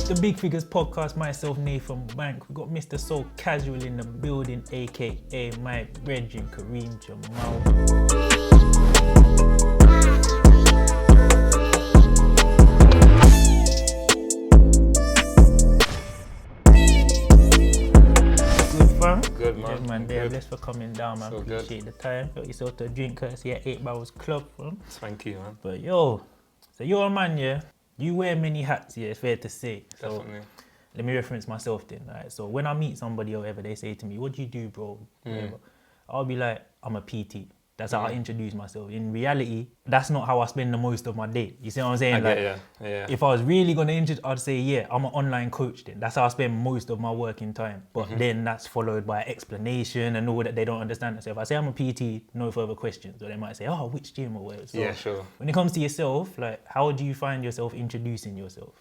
The Big Figures Podcast, myself, Nathan Banq. We've got Mr. So Casual in the building, aka my brethren, Kareem Jamal. Good fam? Good man. Yeah, man, Good. blessed for coming down, man. So Appreciate the time. Got yourself to a drink courtesy at 8 Barrels Club, fam. Thank you, man. But yo, so you're a man, yeah? You wear many hats, yeah, it's fair to say. So, Definitely. let me reference myself then, right? So when I meet somebody or whatever, they say to me, what do you do, bro? Whatever. I'll be like, I'm a PT. That's how I introduce myself. In reality, that's not how I spend the most of my day. You see what I'm saying? Yeah. If I was really gonna introduce, I'd say, yeah, I'm an online coach then. That's how I spend most of my working time. But then that's followed by explanation and all that they don't understand. So if I say I'm a PT, no further questions. Or they might say, oh, which gym or whatever. So Yeah, sure. when it comes to yourself, like, how do you find yourself introducing yourself?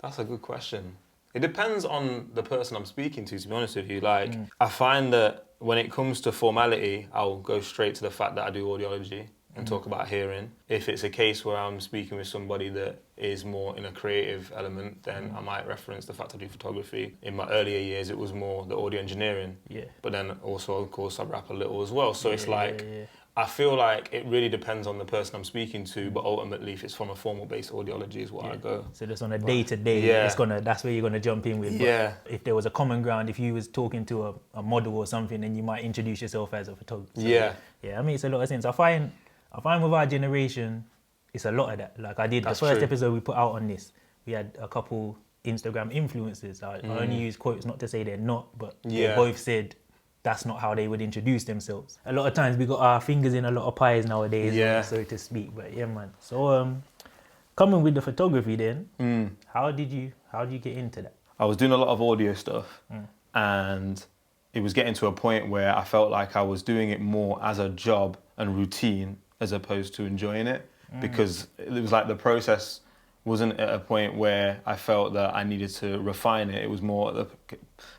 That's a good question. It depends on the person I'm speaking to be honest with you. Like, I find that when it comes to formality, I'll go straight to the fact that I do audiology and talk about hearing. If it's a case where I'm speaking with somebody that is more in a creative element, then I might reference the fact I do photography. In my earlier years, it was more the audio engineering. Yeah. But then also, of course, I rap a little as well. So it's like, yeah. I feel like it really depends on the person I'm speaking to, but ultimately, if it's from a formal-based audiology is what I go. So just on a day-to-day, that's where you're gonna jump in with. Yeah. But if there was a common ground, if you was talking to a model or something, then you might introduce yourself as a photographer. So, Yeah. Yeah, I mean, it's a lot of sense. I find with our generation, it's a lot of that. Like I did That's the first true. episode we put out on this, we had a couple Instagram influencers. I only use quotes, not to say they're not, but they Yeah. both said that's not how they would introduce themselves. A lot of times we got our fingers in a lot of pies nowadays, Yeah. so to speak. But yeah, man. So coming with the photography then, how did you get into that? I was doing a lot of audio stuff and it was getting to a point where I felt like I was doing it more as a job and routine as opposed to enjoying it because it was like the process wasn't at a point where I felt that I needed to refine it. It was more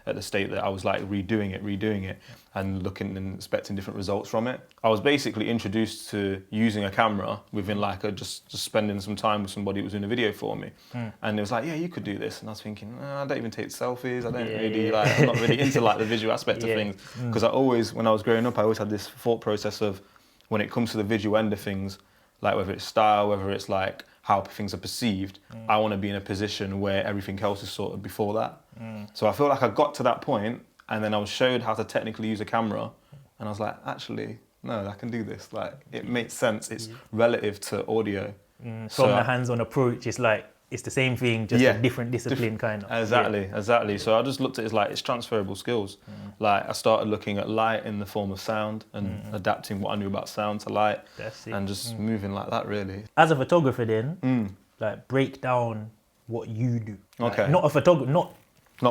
at the state that I was like redoing it and looking and expecting different results from it. I was basically introduced to using a camera within like just spending some time with somebody who was doing a video for me. And it was like, yeah, you could do this. And I was thinking, I don't even take selfies. I don't really like, I'm not really into like the visual aspect of things. Because I always, when I was growing up, I always had this thought process of when it comes to the visual end of things, like whether it's style, whether it's like how things are perceived, I want to be in a position where everything else is sorted before that. So I feel like I got to that point and then I was showed how to technically use a camera and I was like, actually, no, I can do this. Like, it makes sense. It's relative to audio. From the hands-on approach, it's like, it's the same thing, just a different discipline kind of. Exactly. So I just looked at it as like, it's transferable skills. Like I started looking at light in the form of sound and adapting what I knew about sound to light. That's it. And just moving like that really. As a photographer then, like break down what you do. Like, Okay. Not a photographer, not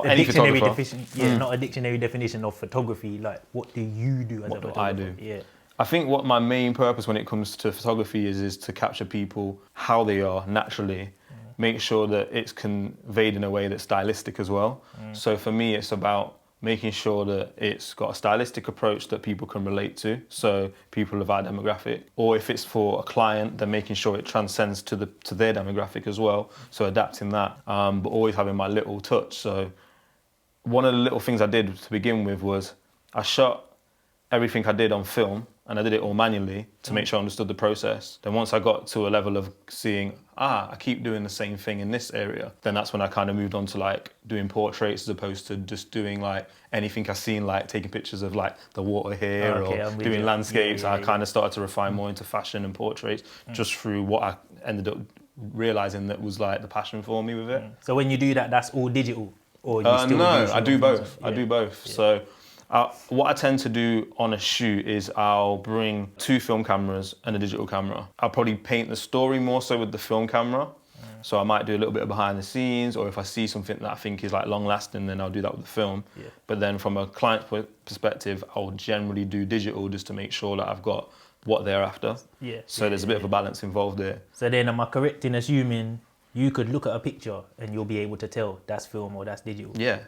any dictionary photographer. definition. Not a dictionary definition of photography. Like, what do you do as a photographer? What I do. Yeah. I think what my main purpose when it comes to photography is to capture people how they are naturally, make sure that it's conveyed in a way that's stylistic as well. So for me, it's about making sure that it's got a stylistic approach that people can relate to, so people of our demographic. Or if it's for a client, then making sure it transcends to their demographic as well, so adapting that, but always having my little touch. So one of the little things I did to begin with was I shot everything I did on film, and I did it all manually to make sure I understood the process. Then once I got to a level of seeing, I keep doing the same thing in this area, then that's when I kind of moved on to like doing portraits as opposed to just doing like anything I've seen, like taking pictures of like the water here or doing landscapes. I kind of started to refine more into fashion and portraits just through what I ended up realizing that was like the passion for me with it. So when you do that, that's all digital? Or you still no, do I do both. Yeah. I do both. So what I tend to do on a shoot is I'll bring 2 film cameras and a digital camera. I'll probably paint the story more so with the film camera. So I might do a little bit of behind the scenes, or if I see something that I think is like long lasting, then I'll do that with the film. But then from a client perspective, I'll generally do digital just to make sure that I've got what they're after. So there's a bit of a balance involved there. So then am I correct in assuming you could look at a picture and you'll be able to tell that's film or that's digital? Yeah.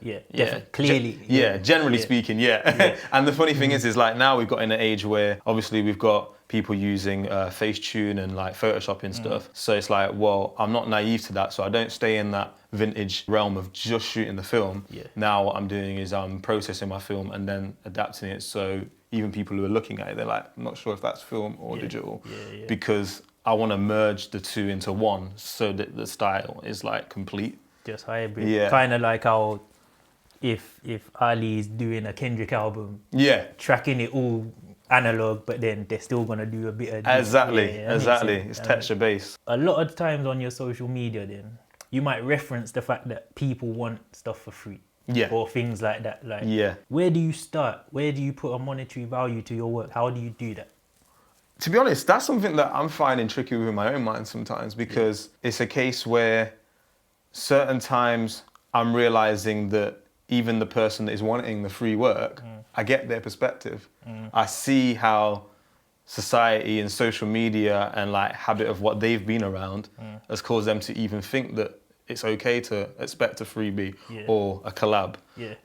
Clearly. Generally speaking, yeah. And the funny thing is like now we've got in an age where obviously we've got people using Facetune and like Photoshop and stuff. So it's like, well, I'm not naive to that, so I don't stay in that vintage realm of just shooting the film. Now what I'm doing is I'm processing my film and then adapting it, so even people who are looking at it, they're like, I'm not sure if that's film or digital, because I want to merge the two into one so that the style is like complete. Just hybrid. Kind of like how if Ali's doing a Kendrick album, tracking it all analog, but then they're still gonna do a bit of exactly. It's texture based. A lot of times on your social media, then you might reference the fact that people want stuff for free, or things like that. Like, where do you start? Where do you put a monetary value to your work? How do you do that? To be honest, that's something that I'm finding tricky within my own mind sometimes, because it's a case where certain times I'm realizing that even the person that is wanting the free work, I get their perspective. I see how society and social media and like habit of what they've been around has caused them to even think that it's okay to expect a freebie or a collab.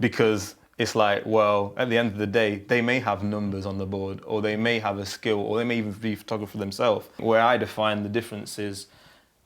Because it's like, well, at the end of the day, they may have numbers on the board, or they may have a skill, or they may even be a photographer themselves. Where I define the difference is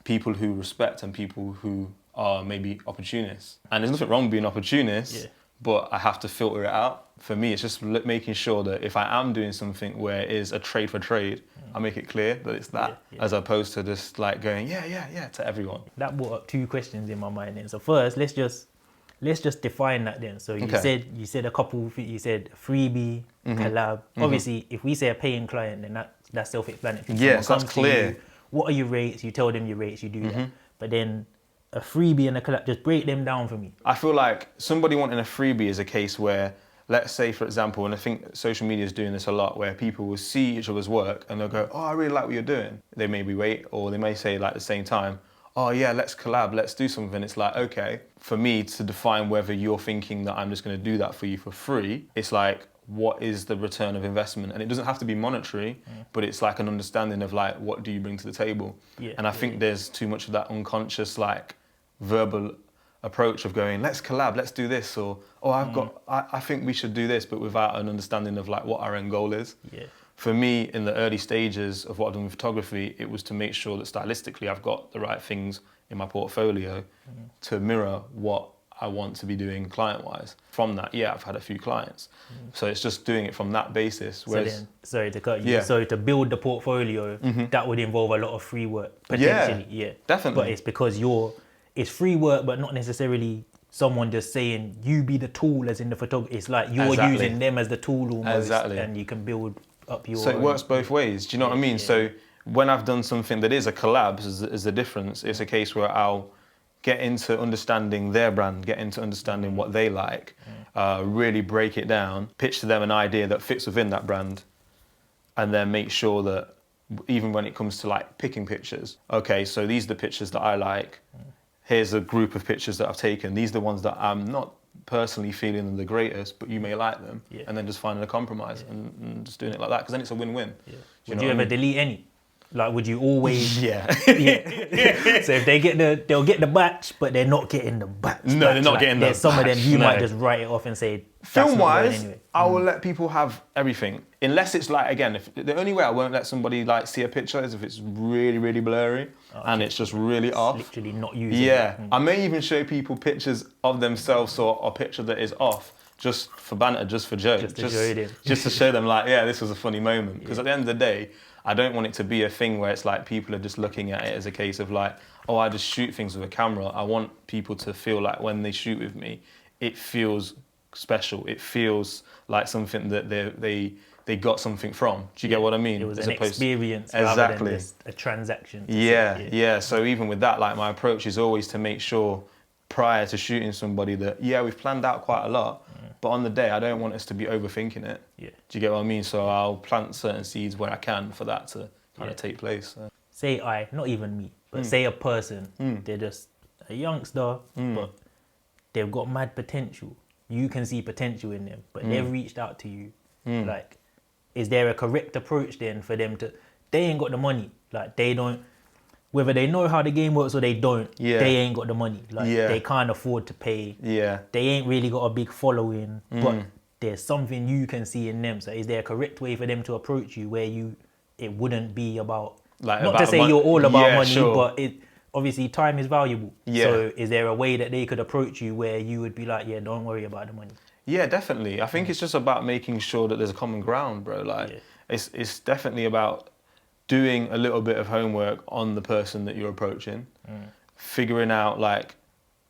people who respect and people who are maybe opportunists. And there's nothing wrong with being opportunist, but I have to filter it out. For me, it's just making sure that if I am doing something where it is a trade for trade, I make it clear that it's that, as opposed to just like going, to everyone. That brought up two questions in my mind then. So first, let's just define that then. So you said a couple, you said freebie, collab. Obviously, if we say a paying client, then that's self-explanatory. Yes, that's clear. You, what are your rates? You tell them your rates, you do that. But then a freebie and a collab, just break them down for me. I feel like somebody wanting a freebie is a case where, let's say, for example, and I think social media is doing this a lot, where people will see each other's work and they'll go, oh, I really like what you're doing. They maybe wait, or they may say like at the same time, oh yeah, let's collab, let's do something. It's like, okay, for me to define whether you're thinking that I'm just gonna do that for you for free, it's like, what is the return of investment? And it doesn't have to be monetary, but it's like an understanding of like, what do you bring to the table? And I think there's too much of that unconscious, like verbal approach of going, let's collab, let's do this, or, oh, I think we should do this, but without an understanding of like what our end goal is. For me, in the early stages of what I've done with photography, it was to make sure that stylistically I've got the right things in my portfolio to mirror what I want to be doing client-wise. From that, I've had a few clients. So it's just doing it from that basis. Whereas, so then, sorry to cut you, so to build the portfolio, that would involve a lot of free work, potentially. Definitely. But it's because it's free work, but not necessarily someone just saying, you be the tool as in the photography. It's like you're using them as the tool almost, and you can build up your... So it works both ways, do you know what I mean? So when I've done something that is a collab, is the difference. It's a case where I'll get into understanding their brand, get into understanding what they like, really break it down, pitch to them an idea that fits within that brand, and then make sure that even when it comes to like picking pictures, okay, so these are the pictures that I like, here's a group of pictures that I've taken, these are the ones that I'm not personally feeling the greatest, but you may like them, and then just finding a compromise and just doing it like that, because then it's a win-win. Would you ever delete any? Like, would you always? So if they'll get the batch, but they're not getting the batch. No, they're not getting the batch. Some of them you might just write it off and say, film-wise, anyway. I will let people have everything, unless it's like, again, if the only way I won't let somebody like see a picture is if it's really, really blurry and it's just really off. Literally not using it. I may even show people pictures of themselves or a picture that is off, just for banter, just for joke, just to show them like, this was a funny moment. Because at the end of the day, I don't want it to be a thing where it's like people are just looking at it as a case of like, oh, I just shoot things with a camera. I want people to feel like when they shoot with me, it feels special. It feels like something that they got something from. Do you get what I mean? It was an experience rather than just a transaction. So even with that, like my approach is always to make sure prior to shooting somebody that, we've planned out quite a lot, but on the day, I don't want us to be overthinking it. Do you get what I mean? So I'll plant certain seeds where I can for that to kind of take place. So. Say not even me, but say a person, they're just a youngster, but they've got mad potential. You can see potential in them, but they've reached out to you. Like, is there a correct approach then for them to, they ain't got the money. Like, they don't, whether they know how the game works or they don't, they ain't got the money. Like, they can't afford to pay. They ain't really got a big following, but there's something you can see in them. So is there a correct way for them to approach you where you it wouldn't be about, Like, not about to say mon- you're all about yeah, money, sure. but it obviously time is valuable. Yeah. So is there a way that they could approach you where you would be like, yeah, don't worry about the money? Yeah, definitely. I think it's just about making sure that there's a common ground, bro. Like, Yeah. it's definitely about doing a little bit of homework on the person that you're approaching, figuring out like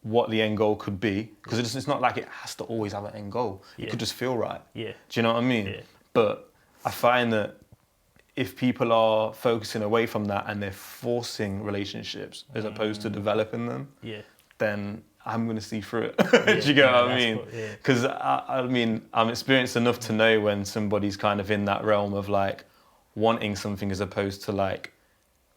what the end goal could be, because it's not like it has to always have an end goal. It could just feel right. Yeah. Do you know what I mean? Yeah. But I find that if people are focusing away from that and they're forcing relationships as opposed to developing them, Yeah. then I'm going to see through it. Do you get what I mean? Because I mean, I'm experienced enough to know when somebody's kind of in that realm of like wanting something as opposed to like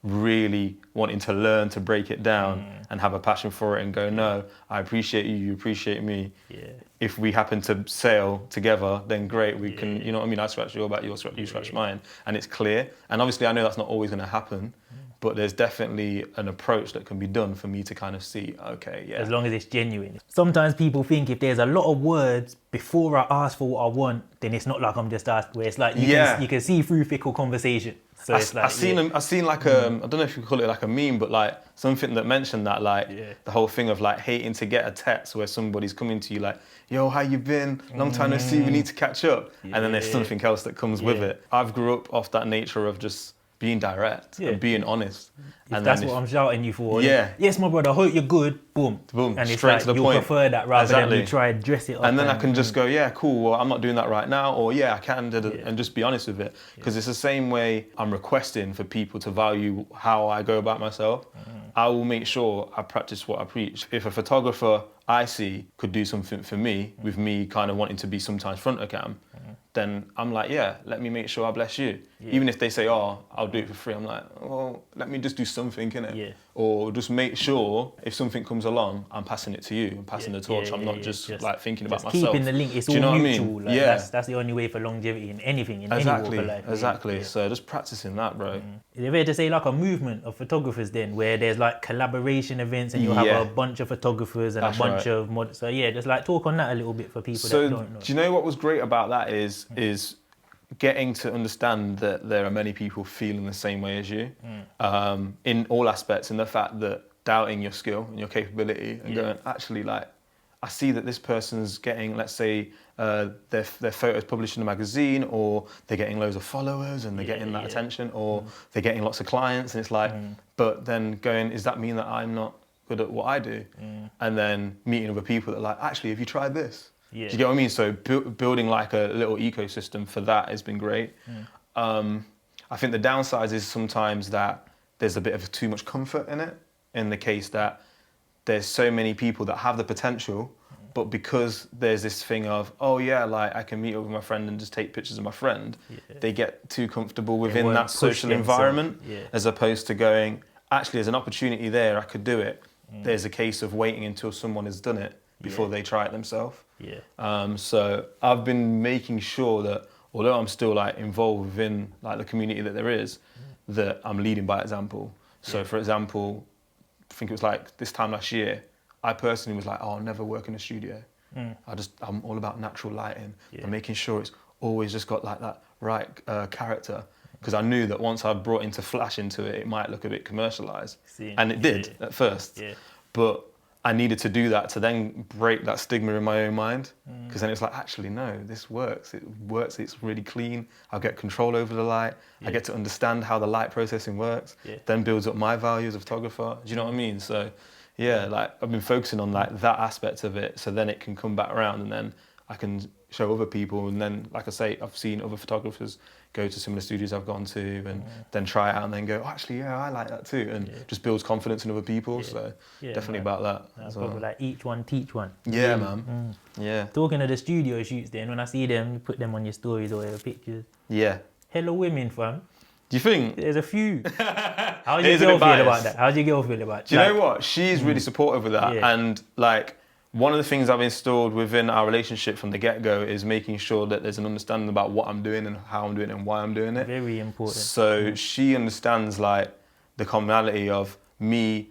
really wanting to learn to break it down and have a passion for it and go, no, I appreciate you, you appreciate me. Yeah. If we happen to sail together, then great, we can, you know what I mean? I scratch your back, you scratch mine, and it's clear. And obviously I know that's not always going to happen, but there's definitely an approach that can be done for me to kind of see, okay, yeah. As long as it's genuine. Sometimes people think if there's a lot of words before I ask for what I want, then it's not like I'm just asked, where it's like you can see through fickle conversation. So it's like, I've seen like I don't know if you call it like a meme, but like something that mentioned that like the whole thing of like hating to get a text where somebody's coming to you like, yo, how you been? Long time no see, we need to catch up. And then there's something else that comes with it. I've grew up off that nature of just being direct and being honest. And that's what I'm shouting you for. Yeah. Yes, my brother, I hope you're good. Boom. Boom. And it's straight like to the you point. prefer that rather than you try and dress it up. And then I can just go, yeah, cool. Well, I'm not doing that right now, or yeah, I can, and just be honest with it. Because it's the same way I'm requesting for people to value how I go about myself. I will make sure I practice what I preach. If a photographer I see could do something for me, with me kind of wanting to be sometimes front of cam, then I'm like, yeah, let me make sure I bless you. Even if they say, oh, I'll do it for free, I'm like, well, let me just do something, innit? Yeah. Or just make sure if something comes along, I'm passing it to you. I'm passing the torch. I'm not just like thinking about myself. Keeping the link, it's do you all know mutual. what I mean? Like, yeah. That's the only way for longevity in anything, in any walk of life. Exactly. So just practicing that, bro. Is it fair to say like a movement of photographers then, where there's like collaboration events and you'll have a bunch of photographers and a bunch of models? So yeah, just like talk on that a little bit for people that don't know. Do you know what was great about that is getting to understand that there are many people feeling the same way as you in all aspects, and the fact that doubting your skill and your capability and going, actually, like, I see that this person's getting, let's say, their photos published in a magazine, or they're getting loads of followers and they're getting that attention, or they're getting lots of clients, and it's like, but then going, does that mean that I'm not good at what I do? And then meeting other people that are like, actually, have you tried this? Do you get what I mean? So building like a little ecosystem for that has been great. I think the downside is sometimes that there's a bit of too much comfort in it, in the case that there's so many people that have the potential, but because there's this thing of, oh yeah, like I can meet up with my friend and just take pictures of my friend, they get too comfortable within that social environment, as opposed to going, actually there's an opportunity there, I could do it. There's a case of waiting until someone has done it before they try it themselves. So I've been making sure that although I'm still like involved within like the community that there is, that I'm leading by example. So for example, I think it was like this time last year, I personally was like, oh, I'll never work in a studio. I'm all about natural lighting and making sure it's always just got like that right character. Because I knew that once I brought into flash into it, it might look a bit commercialized. And it did at first. But I needed to do that to then break that stigma in my own mind. Because then it's like, actually, no, this works. It works, it's really clean. I'll get control over the light. I get to understand how the light processing works. Then builds up my value as a photographer. Do you know what I mean? So yeah, like I've been focusing on like that aspect of it, so then it can come back around and then I can show other people. And then, like I say, I've seen other photographers go to similar studios I've gone to and then try it out and then go, oh, actually, yeah, I like that too. And just builds confidence in other people. So definitely about that. That's probably like each one teach one. Yeah, man. Yeah. Talking of the studio shoots then, when I see them, you put them on your stories or whatever, pictures. Yeah. Hello women, fam. Do you think? There's a few. How's your girl feel about that? How's your girl feel about that? Do you know what? She's really supportive of that. And like, one of the things I've installed within our relationship from the get-go is making sure that there's an understanding about what I'm doing and how I'm doing it and why I'm doing it. Very important. So she understands like the commonality of me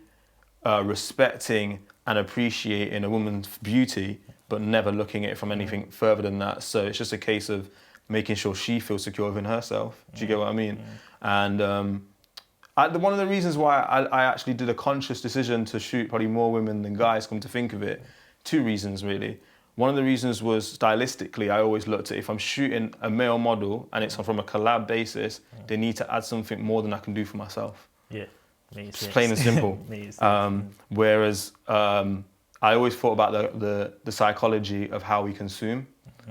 respecting and appreciating a woman's beauty, but never looking at it from anything further than that. So it's just a case of making sure she feels secure within herself. Do you get what I mean? And one of the reasons why I actually did a conscious decision to shoot probably more women than guys, come to think of it, 2 reasons really. One of the reasons was stylistically, I always looked at if I'm shooting a male model and it's from a collab basis, they need to add something more than I can do for myself. Yeah, just plain and simple. Whereas I always thought about the psychology of how we consume.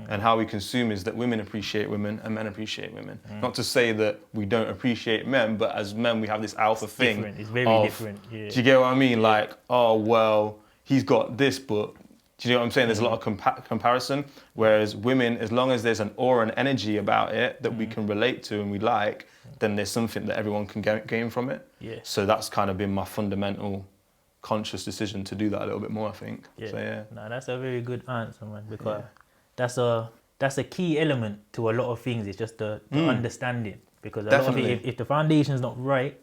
And how we consume is that women appreciate women and men appreciate women. Not to say that we don't appreciate men, but as men we have this alpha thing. It's very different. Yeah. Do you get what I mean? Yeah. Like, oh well, he's got this, but do you know what I'm saying? There's a lot of comparison. Whereas women, as long as there's an aura and energy about it that we can relate to and we like, then there's something that everyone can gain from it. Yeah. So that's kind of been my fundamental conscious decision to do that a little bit more, I think. Yeah. So yeah. No, that's a very good answer, man, because that's a key element to a lot of things. It's just the understanding. Because a lot of it, if the foundation's not right,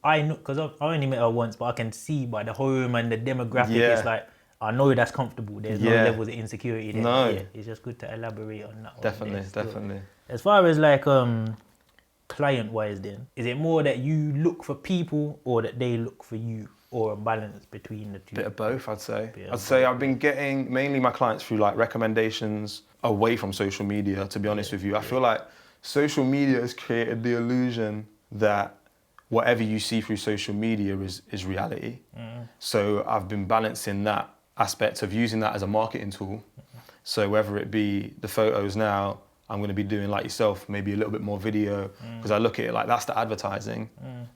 I know, because I only met her once, but I can see by the home and the demographic, it's like, I know that's comfortable. There's no levels of insecurity there. No. Yeah, it's just good to elaborate on that. Definitely. As far as like client-wise then, is it more that you look for people or that they look for you? Or a balance between the two? Bit of both, I'd say. I've been getting mainly my clients through like recommendations away from social media, to be honest with you. I feel like social media has created the illusion that whatever you see through social media is reality. So I've been balancing that aspect of using that as a marketing tool. So whether it be the photos now, I'm going to be doing like yourself, maybe a little bit more video, because I look at it like that's the advertising,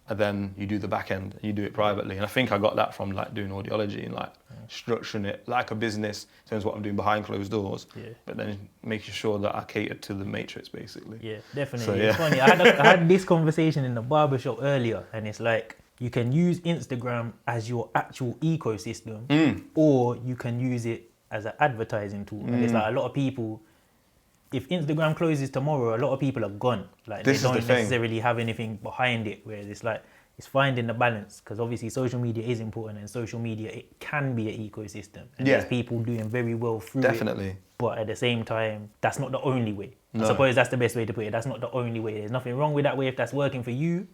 and then you do the back end, and you do it privately. And I think I got that from like doing audiology and like structuring it like a business in terms of what I'm doing behind closed doors, but then making sure that I cater to the matrix basically. Yeah, definitely. So, It's funny, I had this conversation in the barbershop earlier, and it's like, you can use Instagram as your actual ecosystem, or you can use it as an advertising tool. And it's like a lot of people, if Instagram closes tomorrow, a lot of people are gone. Like they don't necessarily have anything behind it. Whereas it's like, it's finding the balance, because obviously social media is important, and social media, it can be an ecosystem. And there's people doing very well through it. But at the same time, that's not the only way. I suppose that's the best way to put it. That's not the only way. There's nothing wrong with that way if that's working for you,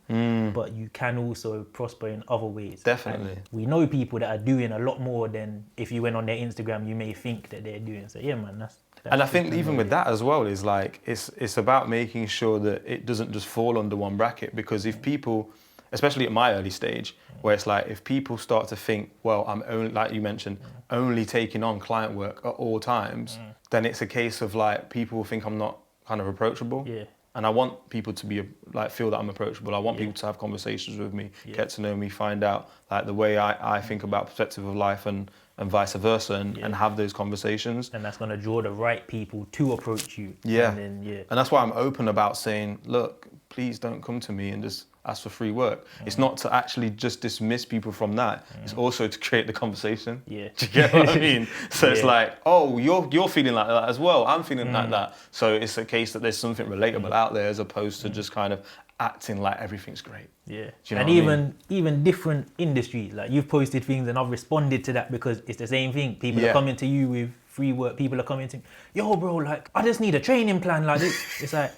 but you can also prosper in other ways. Definitely. And we know people that are doing a lot more than if you went on their Instagram, you may think that they're doing. So yeah, man, that's and I think even with that as well is like, it's about making sure that it doesn't just fall under one bracket, because if people, especially at my early stage, where it's like, if people start to think, well, I'm only, like you mentioned, only taking on client work at all times, then it's a case of like, people think I'm not kind of approachable. Yeah. And I want people to be like, feel that I'm approachable. I want people to have conversations with me, get to know me, find out like the way I think about perspective of life and vice versa, and have those conversations. And that's going to draw the right people to approach you. Yeah. And then, and that's why I'm open about saying, look, please don't come to me and just ask for free work. It's not to actually just dismiss people from that. It's also to create the conversation. Yeah. Do you get what I mean? So it's like, oh, you're feeling like that as well. I'm feeling like that. So it's a case that there's something relatable out there, as opposed to just kind of acting like everything's great. Yeah. Do you know and what I mean? even different industries, like you've posted things and I've responded to that, because it's the same thing. People are coming to you with free work. People are coming to, yo, bro, like, I just need a training plan like this. It's like,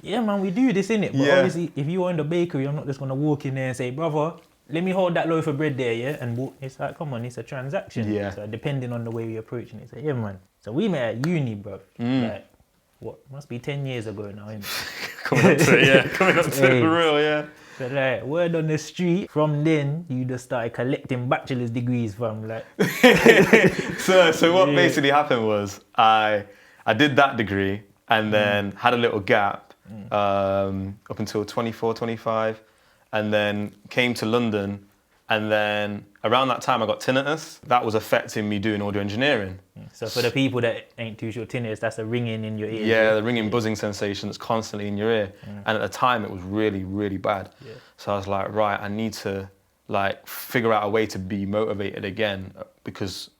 yeah, man, we do this, innit? But obviously, if you are in the bakery, I'm not just going to walk in there and say, brother, let me hold that loaf of bread there, yeah? And walk. It's like, come on, it's a transaction. Yeah. So depending on the way we're approaching it. So yeah, man. So we met at uni, bro. Like, what, must be 10 years ago now, innit? Coming up to it, yeah. Coming up to it for real, yeah. So like, word on the street, from then, you just started collecting bachelor's degrees from like... so what basically happened was, I did that degree and then had a little gap up until 24, 25, and then came to London, and then around that time I got tinnitus. That was affecting me doing audio engineering. So for the people that ain't too sure, tinnitus, that's a ringing in your ear. Yeah, the ringing, buzzing sensation that's constantly in your ear. And at the time it was really, really bad. Yeah. So I was like, right, I need to like figure out a way to be motivated again, because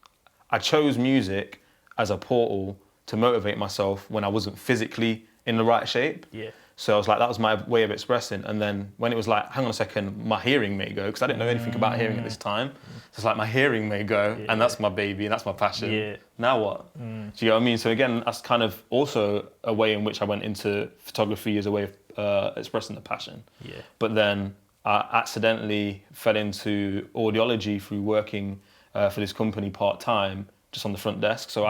I chose music as a portal to motivate myself when I wasn't physically in the right shape. Yeah. So I was like, that was my way of expressing. And then when it was like, hang on a second, my hearing may go, because I didn't know anything about hearing at this time. So it's like, my hearing may go, and that's my baby, and that's my passion. Yeah. Now what? Do you know what I mean? So again, that's kind of also a way in which I went into photography as a way of expressing the passion. Yeah. But then I accidentally fell into audiology through working for this company part-time, just on the front desk. So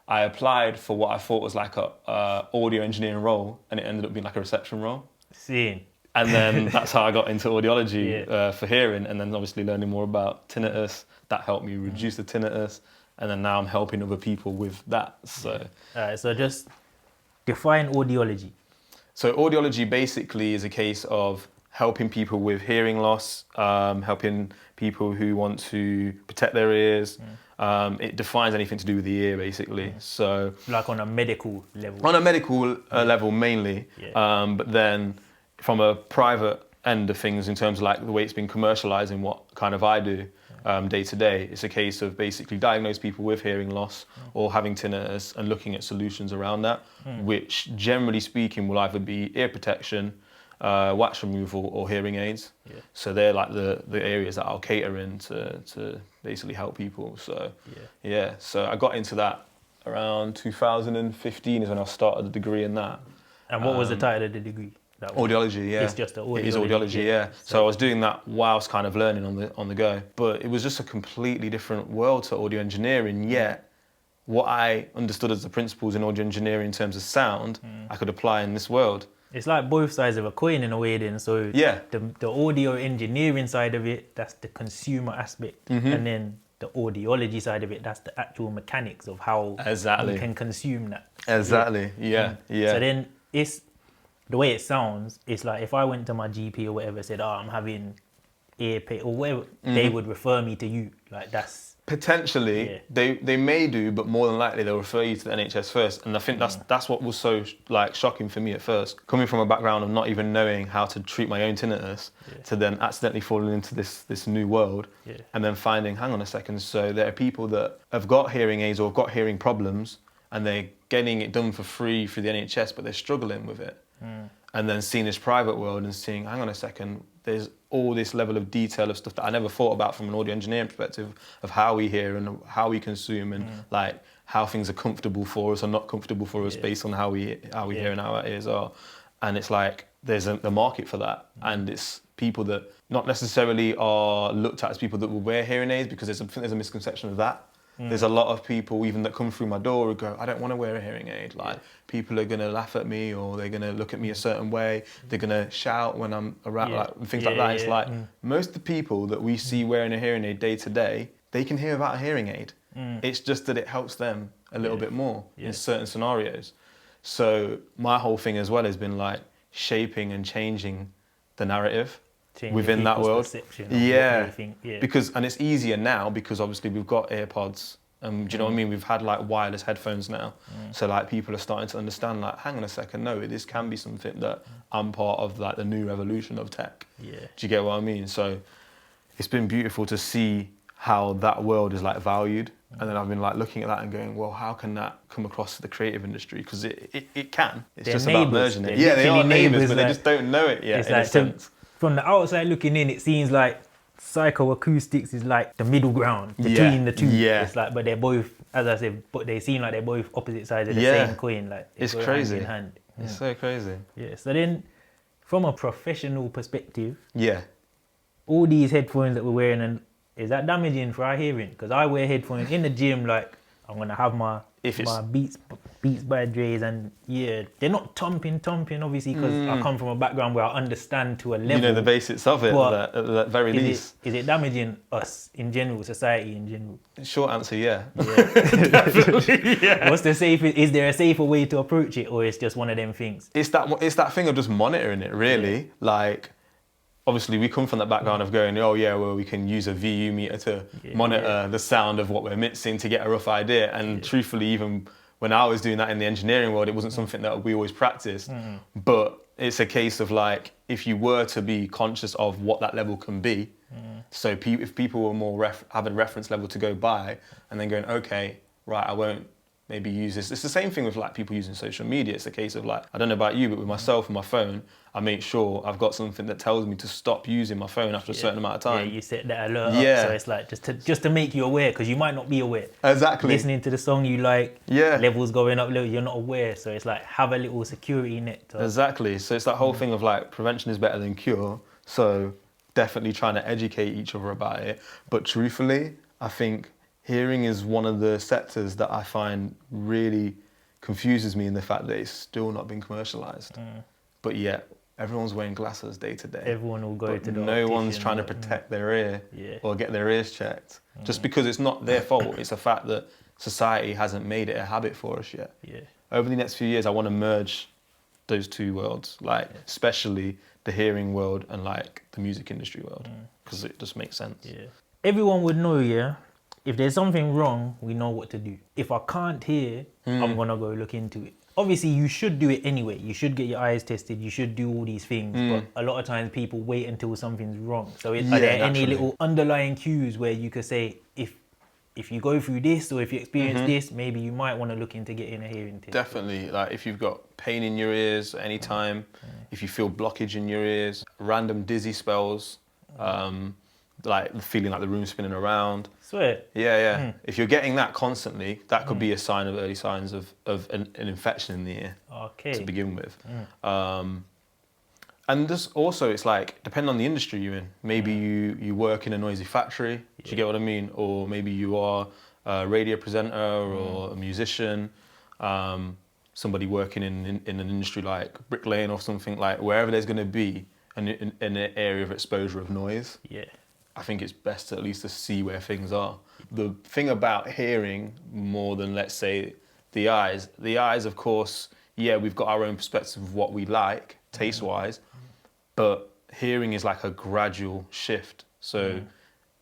I applied for what I thought was like a audio engineering role, and it ended up being like a reception role. Seeing. And then that's how I got into audiology for hearing, and then obviously learning more about tinnitus. That helped me reduce the tinnitus, and then now I'm helping other people with that. So, So just define audiology. So audiology basically is a case of helping people with hearing loss, helping people who want to protect their ears. It defines anything to do with the ear, basically. So, like on a medical level. On a medical level mainly, but then from a private end of things, in terms of like the way it's been commercialized and what kind of I do day to day, it's a case of basically diagnose people with hearing loss or having tinnitus and looking at solutions around that, which generally speaking will either be ear protection, wax removal, or hearing aids. So they're like the areas that I'll cater in to basically help people. So so I got into that around 2015 is when I started the degree in that. And what was the title of the degree? Audiology, yeah. It's just the audiology. It is audiology, yeah. So I was doing that whilst kind of learning on the go. But it was just a completely different world to audio engineering, yet what I understood as the principles in audio engineering in terms of sound, I could apply in this world. It's like both sides of a coin in a way then. So the audio engineering side of it, that's the consumer aspect. And then the audiology side of it, that's the actual mechanics of how you can consume that. Exactly, yeah. So then it's, the way it sounds, it's like if I went to my GP or whatever, said, I'm having ear pain or whatever, they would refer me to you. Like that's... Potentially, they may do, but more than likely they'll refer you to the NHS first. And I think that's what was so like shocking for me at first. Coming from a background of not even knowing how to treat my own tinnitus, to then accidentally falling into this new world, and then finding, hang on a second, so there are people that have got hearing aids or have got hearing problems, and they're getting it done for free through the NHS, but they're struggling with it. And then seeing this private world and seeing, hang on a second, there's all this level of detail of stuff that I never thought about from an audio engineering perspective of how we hear and how we consume and like how things are comfortable for us or not comfortable for us based on how we hear and how our ears are. And it's like there's a market for that, and it's people that not necessarily are looked at as people that will wear hearing aids, because there's a misconception of that. There's a lot of people even that come through my door who go, I don't want to wear a hearing aid. Like people are going to laugh at me, or they're going to look at me a certain way. They're going to shout when I'm around, like things like that. It's like most of the people that we see wearing a hearing aid day to day, they can hear without a hearing aid. It's just that it helps them a little bit more in certain scenarios. So my whole thing as well has been like shaping and changing the narrative within that world. Because, and it's easier now because obviously we've got AirPods, do you know what I mean? We've had like wireless headphones now. So like people are starting to understand like, hang on a second, no, this can be something that I'm part of, like the new revolution of tech. Do you get what I mean? So it's been beautiful to see how that world is like valued. And then I've been like looking at that and going, well, how can that come across to the creative industry? Because it can. It's just about merging it. Yeah, they are neighbours, but they just don't know it yet in a sense. From the outside looking in, it seems like psychoacoustics is like the middle ground between the two. It's like, but they're both, as I said, but they seem like they're both opposite sides of the same coin. Like it's crazy. Hand in hand. It's so crazy. So then, from a professional perspective, all these headphones that we're wearing, and is that damaging for our hearing? Because I wear headphones in the gym, like I'm gonna have my Beats by Dre's, and they're not thumping obviously, because I come from a background where I understand to a level. You know the basics of it at the very least. Is it damaging us in general, society in general? Short answer, yeah. Definitely, What's the safest? Is there a safer way to approach it, or it's just one of them things? It's that thing of just monitoring it, really. Like, obviously, we come from that background of going, we can use a VU meter to monitor the sound of what we're mixing to get a rough idea. And truthfully, even when I was doing that in the engineering world, it wasn't something that we always practiced. But it's a case of like, if you were to be conscious of what that level can be, so if people were more having reference level to go by, and then going, okay, right, I won't maybe use this. It's the same thing with like people using social media. It's a case of like, I don't know about you, but with myself and my phone, I make sure I've got something that tells me to stop using my phone after a certain amount of time. Yeah, you set that alert up, so it's like just to make you aware, because you might not be aware. Exactly. Listening to the song you like, Yeah. levels going up, you're not aware. So it's like, have a little security net. Exactly. So it's that whole thing of like, prevention is better than cure. So definitely trying to educate each other about it. But truthfully, I think hearing is one of the sectors that I find really confuses me in the fact that it's still not been commercialised. But yet, everyone's wearing glasses day to day. Everyone will go to the no one's trying to protect their ear or get their ears checked. Just because it's not their fault, it's a fact that society hasn't made it a habit for us yet. Over the next few years, I want to merge those two worlds, like especially the hearing world and like the music industry world, because it just makes sense. Everyone would know, if there's something wrong, we know what to do. If I can't hear, I'm gonna go look into it. Obviously, you should do it anyway. You should get your eyes tested. You should do all these things. But a lot of times people wait until something's wrong. So are there any little underlying cues where you could say, if you go through this or if you experience this, maybe you might want to look into getting a hearing test? Definitely. Like if you've got pain in your ears at any time, if you feel blockage in your ears, random dizzy spells, like feeling like the room's spinning around. Swear. If you're getting that constantly, that could be a sign of early signs of an infection in the ear to begin with. And just also, it's like, depending on the industry you're in, maybe you work in a noisy factory, do you get what I mean? Or maybe you are a radio presenter or a musician, somebody working in an industry like bricklaying or something, like wherever there's going to be an area of exposure of noise. I think it's best at least to see where things are. The thing about hearing more than, let's say, the eyes, of course, we've got our own perspective of what we like, taste-wise, but hearing is like a gradual shift. So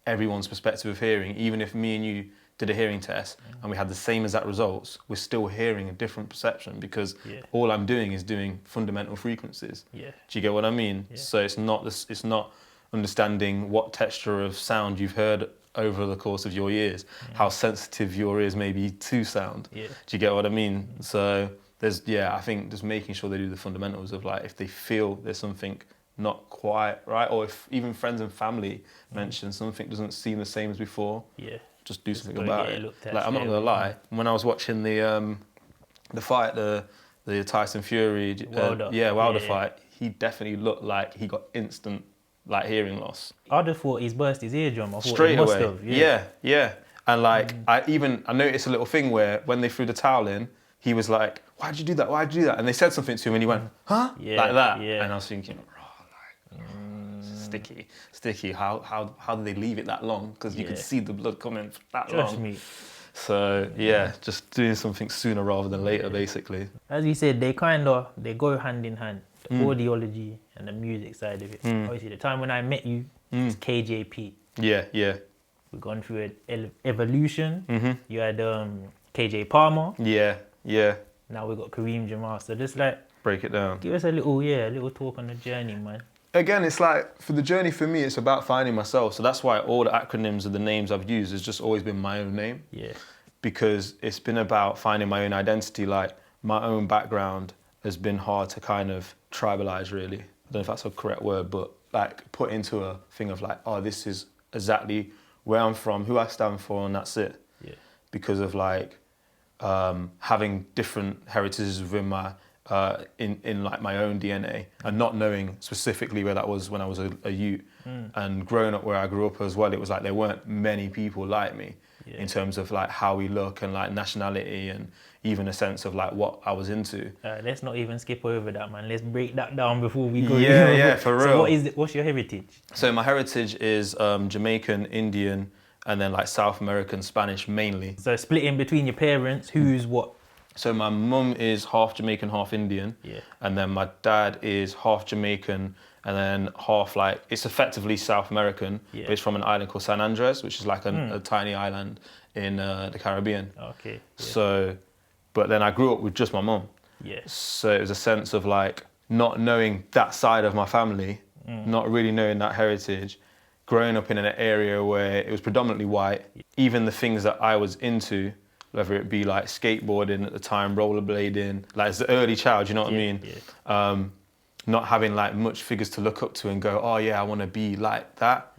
everyone's perspective of hearing, even if me and you did a hearing test and we had the same exact results, we're still hearing a different perception because all I'm doing is doing fundamental frequencies. Do you get what I mean? So it's not understanding what texture of sound you've heard over the course of your years, how sensitive your ears may be to sound. Do you get what I mean? So there's, I think just making sure they do the fundamentals of like, if they feel there's something not quite right, or if even friends and family mention something doesn't seem the same as before, just do something about it. Like, I'm not gonna lie, when I was watching the fight, the Tyson Fury, Wilder fight, he definitely looked like he got instant like hearing loss. I'd have thought he's burst his eardrum. I thought straight he must away. have. And like I noticed a little thing where when they threw the towel in, he was like, "Why'd you do that? Why'd you do that?" And they said something to him, and he went, "Huh?" Like that. And I was thinking, sticky. How did they leave it that long? Because you could see the blood coming that long. Trust me. So just doing something sooner rather than later, basically. As you said, they go hand in hand. The audiology and the music side of it. Obviously, the time when I met you, it's KJP. We've gone through an evolution. You had KJ Palmer. Now we've got Kareem Jamal. So just like break it down. Give us a little talk on the journey, man. Again, it's like, for the journey for me, it's about finding myself. So that's why all the acronyms of the names I've used has just always been my own name. Because it's been about finding my own identity. Like, my own background has been hard to kind of tribalize, really. I don't know if that's a correct word, but like put into a thing of like, oh, this is exactly where I'm from, who I stand for, and that's it. Because of like having different heritages within my in like my own DNA, and not knowing specifically where that was when I was a youth, and growing up where I grew up as well, it was like there weren't many people like me in terms of like how we look and like nationality and even a sense of like what I was into. Let's not even skip over that, man. Let's break that down before we go. For real. So what's your heritage? So my heritage is Jamaican, Indian, and then like South American, Spanish mainly. So splitting between your parents, who's what? So my mum is half Jamaican, half Indian. And then my dad is half Jamaican and then half like, it's effectively South American, but it's from an island called San Andres, which is like a tiny island in the Caribbean. So, but then I grew up with just my mum. So it was a sense of like not knowing that side of my family, not really knowing that heritage, growing up in an area where it was predominantly white. Even the things that I was into, whether it be like skateboarding at the time, rollerblading, like as an early child, you know what I mean? Yeah. Not having like much figures to look up to and go, oh yeah, I want to be like that.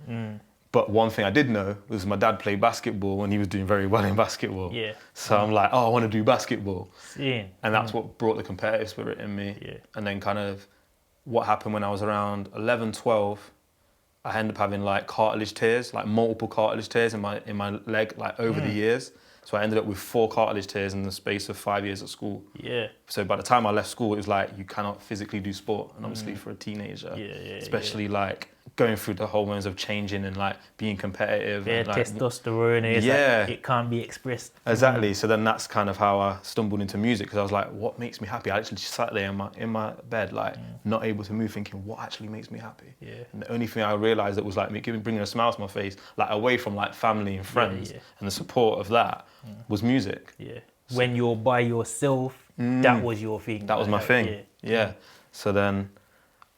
But one thing I did know was my dad played basketball and he was doing very well in basketball. Yeah. So I'm like, oh, I want to do basketball. Seeing. And that's what brought the competitive spirit in me. Yeah. And then kind of what happened when I was around 11, 12, I ended up having like cartilage tears, like multiple cartilage tears in my leg, like over the years. So I ended up with 4 cartilage tears in the space of 5 years at school. Yeah. So by the time I left school, it was like, you cannot physically do sport. And obviously for a teenager, especially like going through the hormones of changing and like being competitive. Yeah, and like, testosterone, it's like, it can't be expressed. Exactly. So then that's kind of how I stumbled into music, because I was like, what makes me happy? I actually just sat there in my bed, like not able to move, thinking, what actually makes me happy? Yeah. And the only thing I realized that was like me bringing a smile to my face, like away from like family and friends and the support of that was music. Yeah. When you're by yourself, that was your thing. That was my thing. Yeah. So then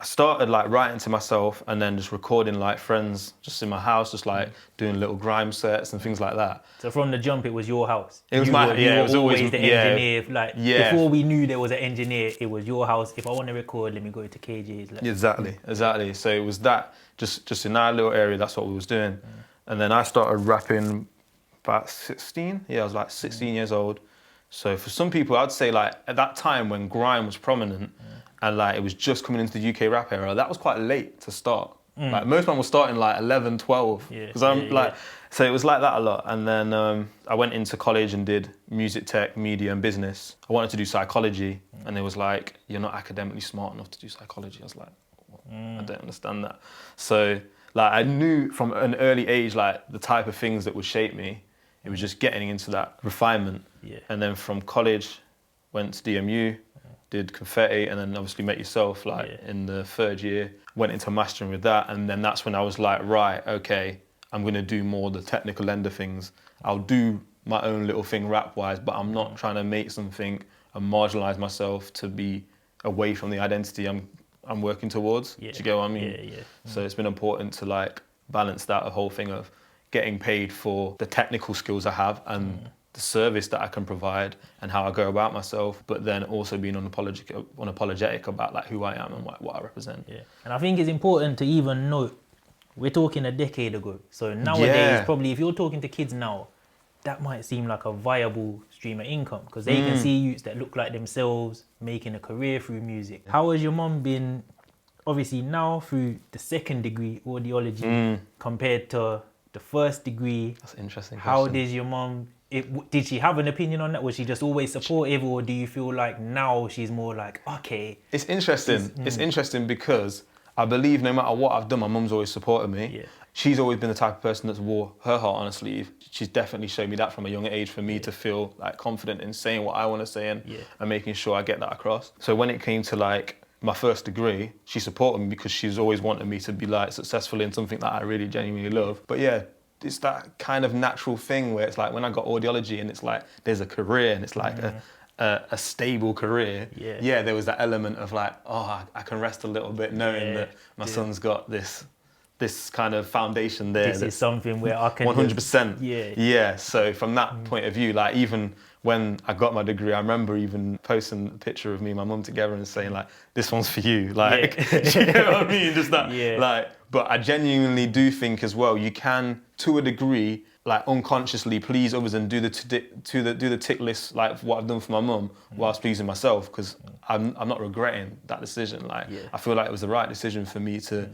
I started like writing to myself and then just recording like friends just in my house, just like doing little grime sets and things like that. So from the jump, it was your house. It was it was always the engineer. Like before we knew there was an engineer, it was your house. If I want to record, let me go to KJ's. Like. Exactly. So it was that just in our little area. That's what we was doing. And then I started rapping about 16. Yeah, I was like 16 years old. So for some people, I'd say like at that time when grime was prominent and like it was just coming into the UK rap era, that was quite late to start. Like most men were starting like 11, 12. Because so it was like that a lot. And then I went into college and did music tech, media and business. I wanted to do psychology and it was like, you're not academically smart enough to do psychology. I was like, I don't understand that. So like I knew from an early age, like the type of things that would shape me. It was just getting into that refinement. Yeah. And then from college, went to DMU, did confetti, and then obviously met yourself like in the 3rd year, went into mastering with that. And then that's when I was like, right, okay, I'm gonna do more the technical end of things. I'll do my own little thing rap-wise, but I'm not trying to make something and marginalize myself to be away from the identity I'm working towards. Do you get what I mean? So it's been important to like balance that whole thing of getting paid for the technical skills I have and the service that I can provide and how I go about myself, but then also being unapologetic about like who I am and what I represent. Yeah. And I think it's important to even note, we're talking a decade ago. So nowadays, probably if you're talking to kids now, that might seem like a viable stream of income because they can see youths that look like themselves making a career through music. How has your mum been, obviously now through the 2nd degree audiology compared to the 1st degree? That's an interesting How question. did your mum, did she have an opinion on that? Was she just always supportive, or do you feel like now she's more like, okay? It's interesting. It's interesting because I believe no matter what I've done, my mum's always supported me. Yeah. She's always been the type of person that's wore her heart on her sleeve. She's definitely showed me that from a young age for me to feel like confident in saying what I want to say and making sure I get that across. So when it came to like my 1st degree, she supported me because she's always wanted me to be like successful in something that I really genuinely love. But yeah, it's that kind of natural thing where it's like when I got audiology and it's like there's a career and it's like a stable career. Yeah, there was that element of like, oh, I can rest a little bit knowing that my son's got this kind of foundation there. This is something where I can 100%. Yeah. So from that point of view, like even when I got my degree, I remember even posting a picture of me and my mum together and saying like, this one's for you. Like, you know what I mean? Just that, like, but I genuinely do think as well, you can, to a degree, like unconsciously please others and do the tick list, like what I've done for my mum whilst pleasing myself, because I'm not regretting that decision. Like, I feel like it was the right decision for me to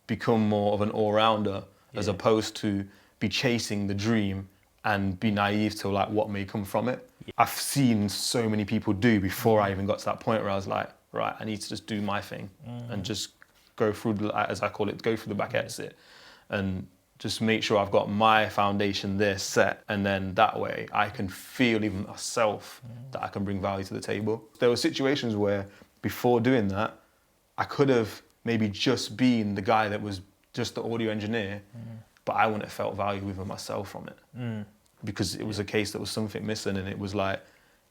become more of an all-rounder as opposed to be chasing the dream and be naive to like what may come from it. I've seen so many people do before I even got to that point where I was like, right, I need to just do my thing and just go through, as I call it, go through the back exit and just make sure I've got my foundation there set, and then that way I can feel even myself that I can bring value to the table. There were situations where before doing that, I could have maybe just been the guy that was just the audio engineer, but I wouldn't have felt value within myself from it. Because it was a case that was something missing, and it was like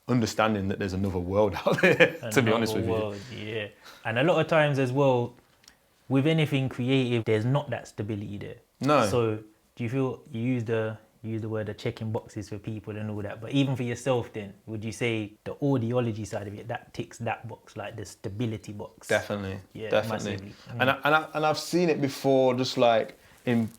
understanding that there's another world out there, to be honest with you. Yeah. And a lot of times as well, with anything creative, there's not that stability there. No. So do you feel you use the use the word of checking boxes for people and all that. But even for yourself then, would you say the audiology side of it, that ticks that box, like the stability box? Definitely. Yeah, Definitely. massively. And I've seen it before, just like in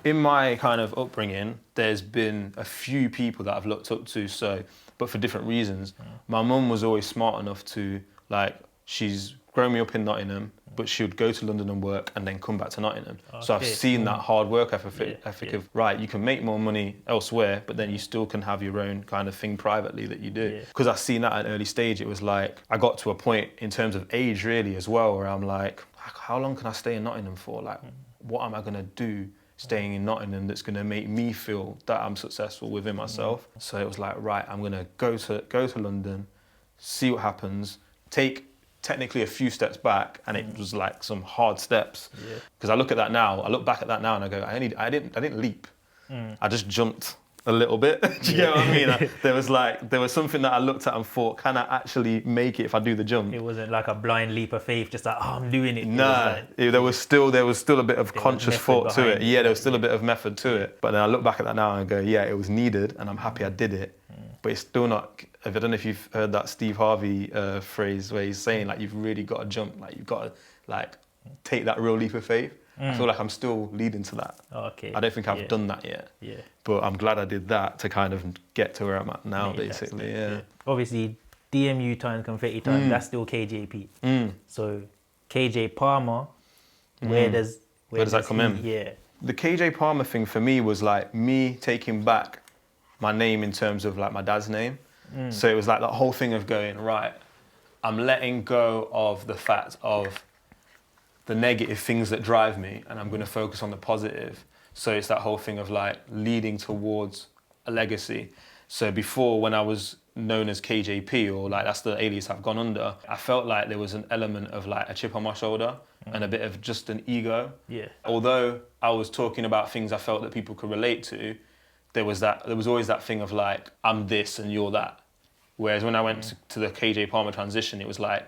my kind of upbringing, there's been a few people that I've looked up to, so, but for different reasons. My mum was always smart enough to, like, she's grown me up in Nottingham, but she would go to London and work and then come back to Nottingham. Okay. So I've seen that hard work ethic of, right, you can make more money elsewhere, but then you still can have your own kind of thing privately that you do. Because I've seen that at an early stage. It was like, I got to a point in terms of age really as well, where I'm like, how long can I stay in Nottingham for? Like, what am I gonna do staying in Nottingham that's gonna make me feel that I'm successful within myself? So it was like, right, I'm gonna go to London, see what happens, take technically a few steps back, and it was like some hard steps. Because I look back at that now and I go, I didn't leap. I just jumped a little bit. Do you get what I mean? There was something that I looked at and thought, can I actually make it if I do the jump? It wasn't like a blind leap of faith, just like, oh, I'm doing it. Nah, there was still a bit of conscious thought to it. Yeah, there was still a bit of method to it. But then I look back at that now and go, yeah, it was needed, and I'm happy I did it. But it's still not. I don't know if you've heard that Steve Harvey phrase where he's saying like, you've really got to jump, like you've got to like take that real leap of faith. I feel like I'm still leading to that. Okay. I don't think I've done that yet. Yeah. But I'm glad I did that to kind of get to where I'm at now, basically. Yeah. Obviously, DMU times confetti time, that's still KJP. So KJ Palmer, where does that come in? Yeah. The KJ Palmer thing for me was like me taking back my name in terms of like my dad's name. So it was like that whole thing of going, right, I'm letting go of the fact of the negative things that drive me, and I'm going to focus on the positive. So it's that whole thing of like leading towards a legacy. So before, when I was known as KJP, or like that's the alias I've gone under, I felt like there was an element of like a chip on my shoulder and a bit of just an ego. Yeah. Although I was talking about things I felt that people could relate to, there was always that thing of like, I'm this and you're that. Whereas when I went to the KJ Palmer transition, it was like,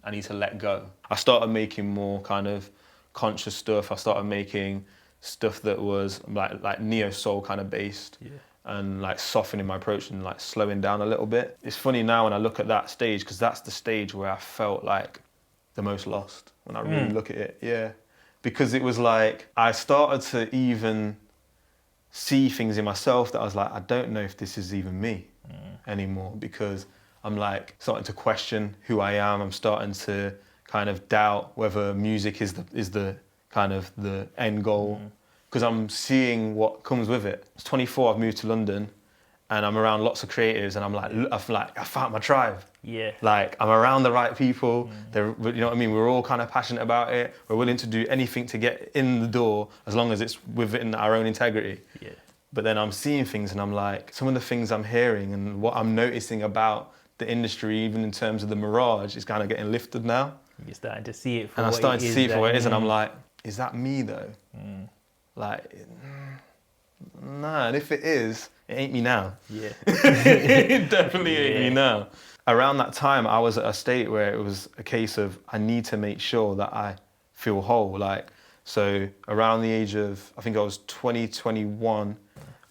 I need to let go. I started making more kind of conscious stuff. I started making stuff that was like neo soul kind of based, and like softening my approach and like slowing down a little bit. It's funny now when I look at that stage, because that's the stage where I felt like the most lost when I really look at it. Yeah, because it was like I started to even see things in myself that I was like, I don't know if this is even me anymore, because I'm like starting to question who I am. I'm starting to kind of doubt whether music is the kind of the end goal, because I'm seeing what comes with it. I was 24, I've moved to London, and I'm around lots of creatives, and I'm like, I found my tribe. Yeah. Like, I'm around the right people. They're, you know what I mean? We're all kind of passionate about it. We're willing to do anything to get in the door, as long as it's within our own integrity. Yeah. But then I'm seeing things, and I'm like, some of the things I'm hearing and what I'm noticing about the industry, even in terms of the mirage, is kind of getting lifted now. You're starting to see it for what it is. And I'm starting to see it for what it is, and I'm like, is that me though? Like, nah, and if it is, it ain't me now. Yeah. It definitely ain't me now. Around that time, I was at a state where it was a case of, I need to make sure that I feel whole. Like, so around the age of, I think I was 21,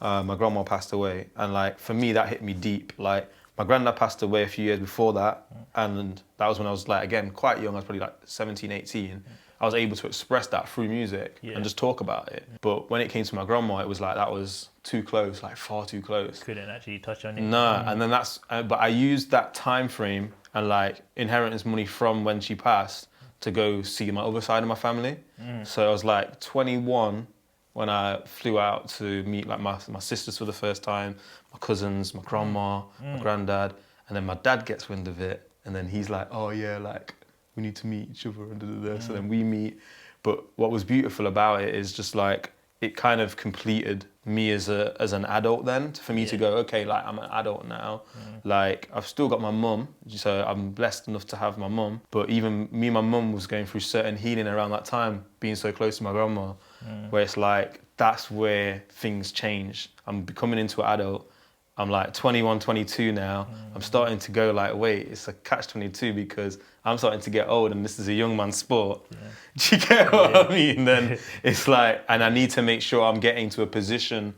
my grandma passed away. And like, for me, that hit me deep. Like, my granddad passed away a few years before that. And that was when I was like, again, quite young. I was probably like 17, 18. I was able to express that through music and just talk about it. But when it came to my grandma, it was like, that was too close, like far too close. Couldn't actually touch on it. No, and then but I used that time frame and like inheritance money from when she passed to go see my other side of my family. So I was like 21 when I flew out to meet like my sisters for the first time, my cousins, my grandma, my granddad, and then my dad gets wind of it, and then he's like, oh yeah, like, we need to meet each other, and so then we meet. But what was beautiful about it is just like, it kind of completed me as an adult then, for me to go, okay, like, I'm an adult now. Like, I've still got my mum, so I'm blessed enough to have my mum, but even me and my mum was going through certain healing around that time, being so close to my grandma, where it's like, that's where things change. I'm becoming into an adult. I'm like 21, 22 now. I'm starting to go like, wait, it's a catch-22 because I'm starting to get old and this is a young man's sport. Do you get what I mean? Then it's like, and I need to make sure I'm getting to a position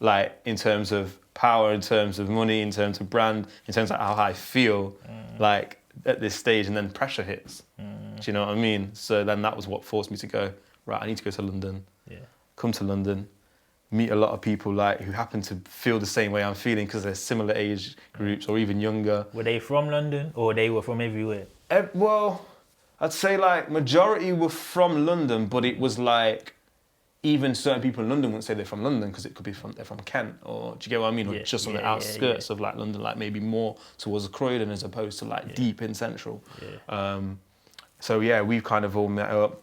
like in terms of power, in terms of money, in terms of brand, in terms of how I feel like at this stage, and then pressure hits. Do you know what I mean? So then that was what forced me to go, right, I need to go to London, come to London, meet a lot of people like who happen to feel the same way I'm feeling because they're similar age groups or even younger. Were they from London or they were from everywhere? Well, I'd say like majority were from London, but it was like even certain people in London wouldn't say they're from London because it could be they're from Kent, or do you get what I mean? Or just on the outskirts of like London, like maybe more towards Croydon as opposed to like deep in central. So yeah, we've kind of all met up,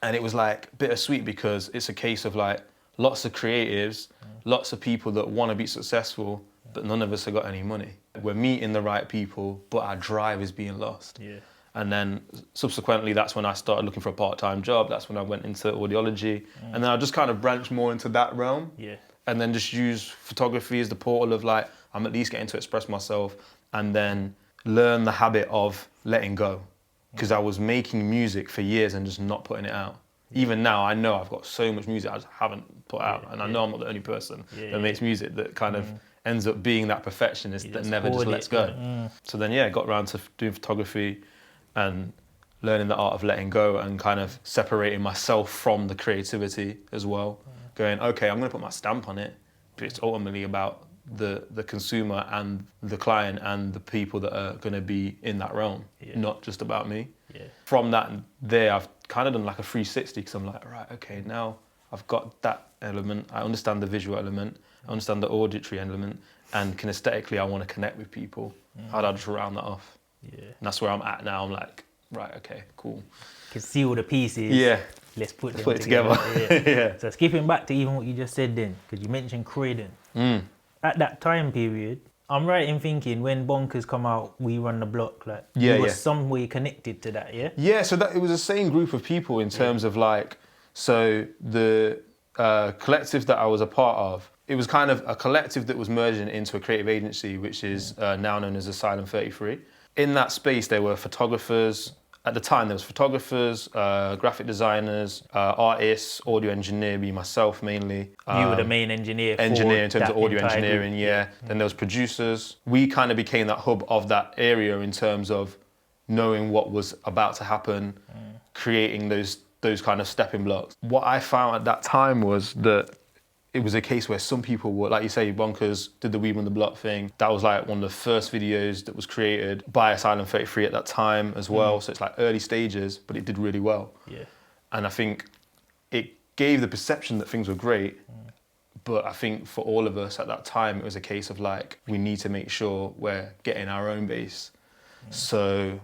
and it was like bittersweet because it's a case of like lots of creatives, lots of people that want to be successful, but none of us have got any money. We're meeting the right people, but our drive is being lost. And then subsequently, that's when I started looking for a part-time job. That's when I went into audiology. And then I just kind of branched more into that realm. And then just use photography as the portal of like, I'm at least getting to express myself, and then learn the habit of letting go. Because I was making music for years and just not putting it out. Even now, I know I've got so much music I just haven't put out. And I know I'm not the only person that makes music that kind of ends up being that perfectionist that never just lets go. So then, yeah, got around to doing photography and learning the art of letting go and kind of separating myself from the creativity as well. Going, okay, I'm going to put my stamp on it, but it's ultimately about the consumer and the client and the people that are going to be in that realm, not just about me. From that there, I've kind of done like a 360 because I'm like, right, okay, now I've got that element, I understand the visual element, I understand the auditory element, and kinesthetically I want to connect with people. How do I just round that off? And that's where I'm at now. I'm like, right, okay, cool. Can see all the pieces. Let's put it together. So skipping back to even what you just said then, because you mentioned Croydon. At that time period, I'm right in thinking when Bonkers come out, we run the block. Like, you were some way connected to that, Yeah, so that it was the same group of people in terms of like, so the collective that I was a part of, it was kind of a collective that was merging into a creative agency, which is now known as Asylum 33. In that space, there were photographers. At the time, there was photographers, graphic designers, artists, audio engineer, me, myself mainly. You were the main engineer in terms of audio engineering, Then there was producers. We kind of became that hub of that area in terms of knowing what was about to happen, creating those kind of stepping blocks. What I found at that time was that it was a case where some people were, like you say, Bonkers did the We Run the Block thing. That was like one of the first videos that was created by Asylum 33 at that time as well. So it's like early stages, but it did really well. And I think it gave the perception that things were great. But I think for all of us at that time, it was a case of like, we need to make sure we're getting our own base. So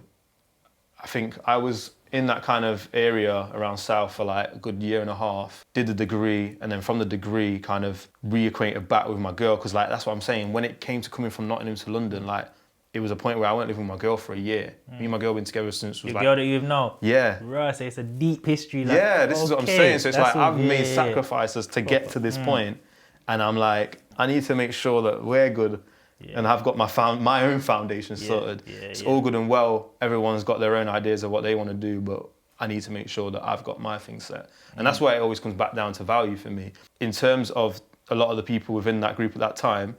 I think I was in that kind of area around South for like a good year and a half, did the degree, and then from the degree kind of reacquainted back with my girl, because like that's what I'm saying, when it came to coming from Nottingham to London, like it was a point where I went living with my girl for a year. Me and my girl been together since was the girl that you've known? Yeah. Right, so it's a deep history. Like, this is what I'm saying. So it's like I've made sacrifices to get to this point, and I'm like, I need to make sure that we're good. And I've got my own foundation sorted. It's all good and well. Everyone's got their own ideas of what they want to do, but I need to make sure that I've got my thing set. And that's why it always comes back down to value for me. In terms of a lot of the people within that group at that time,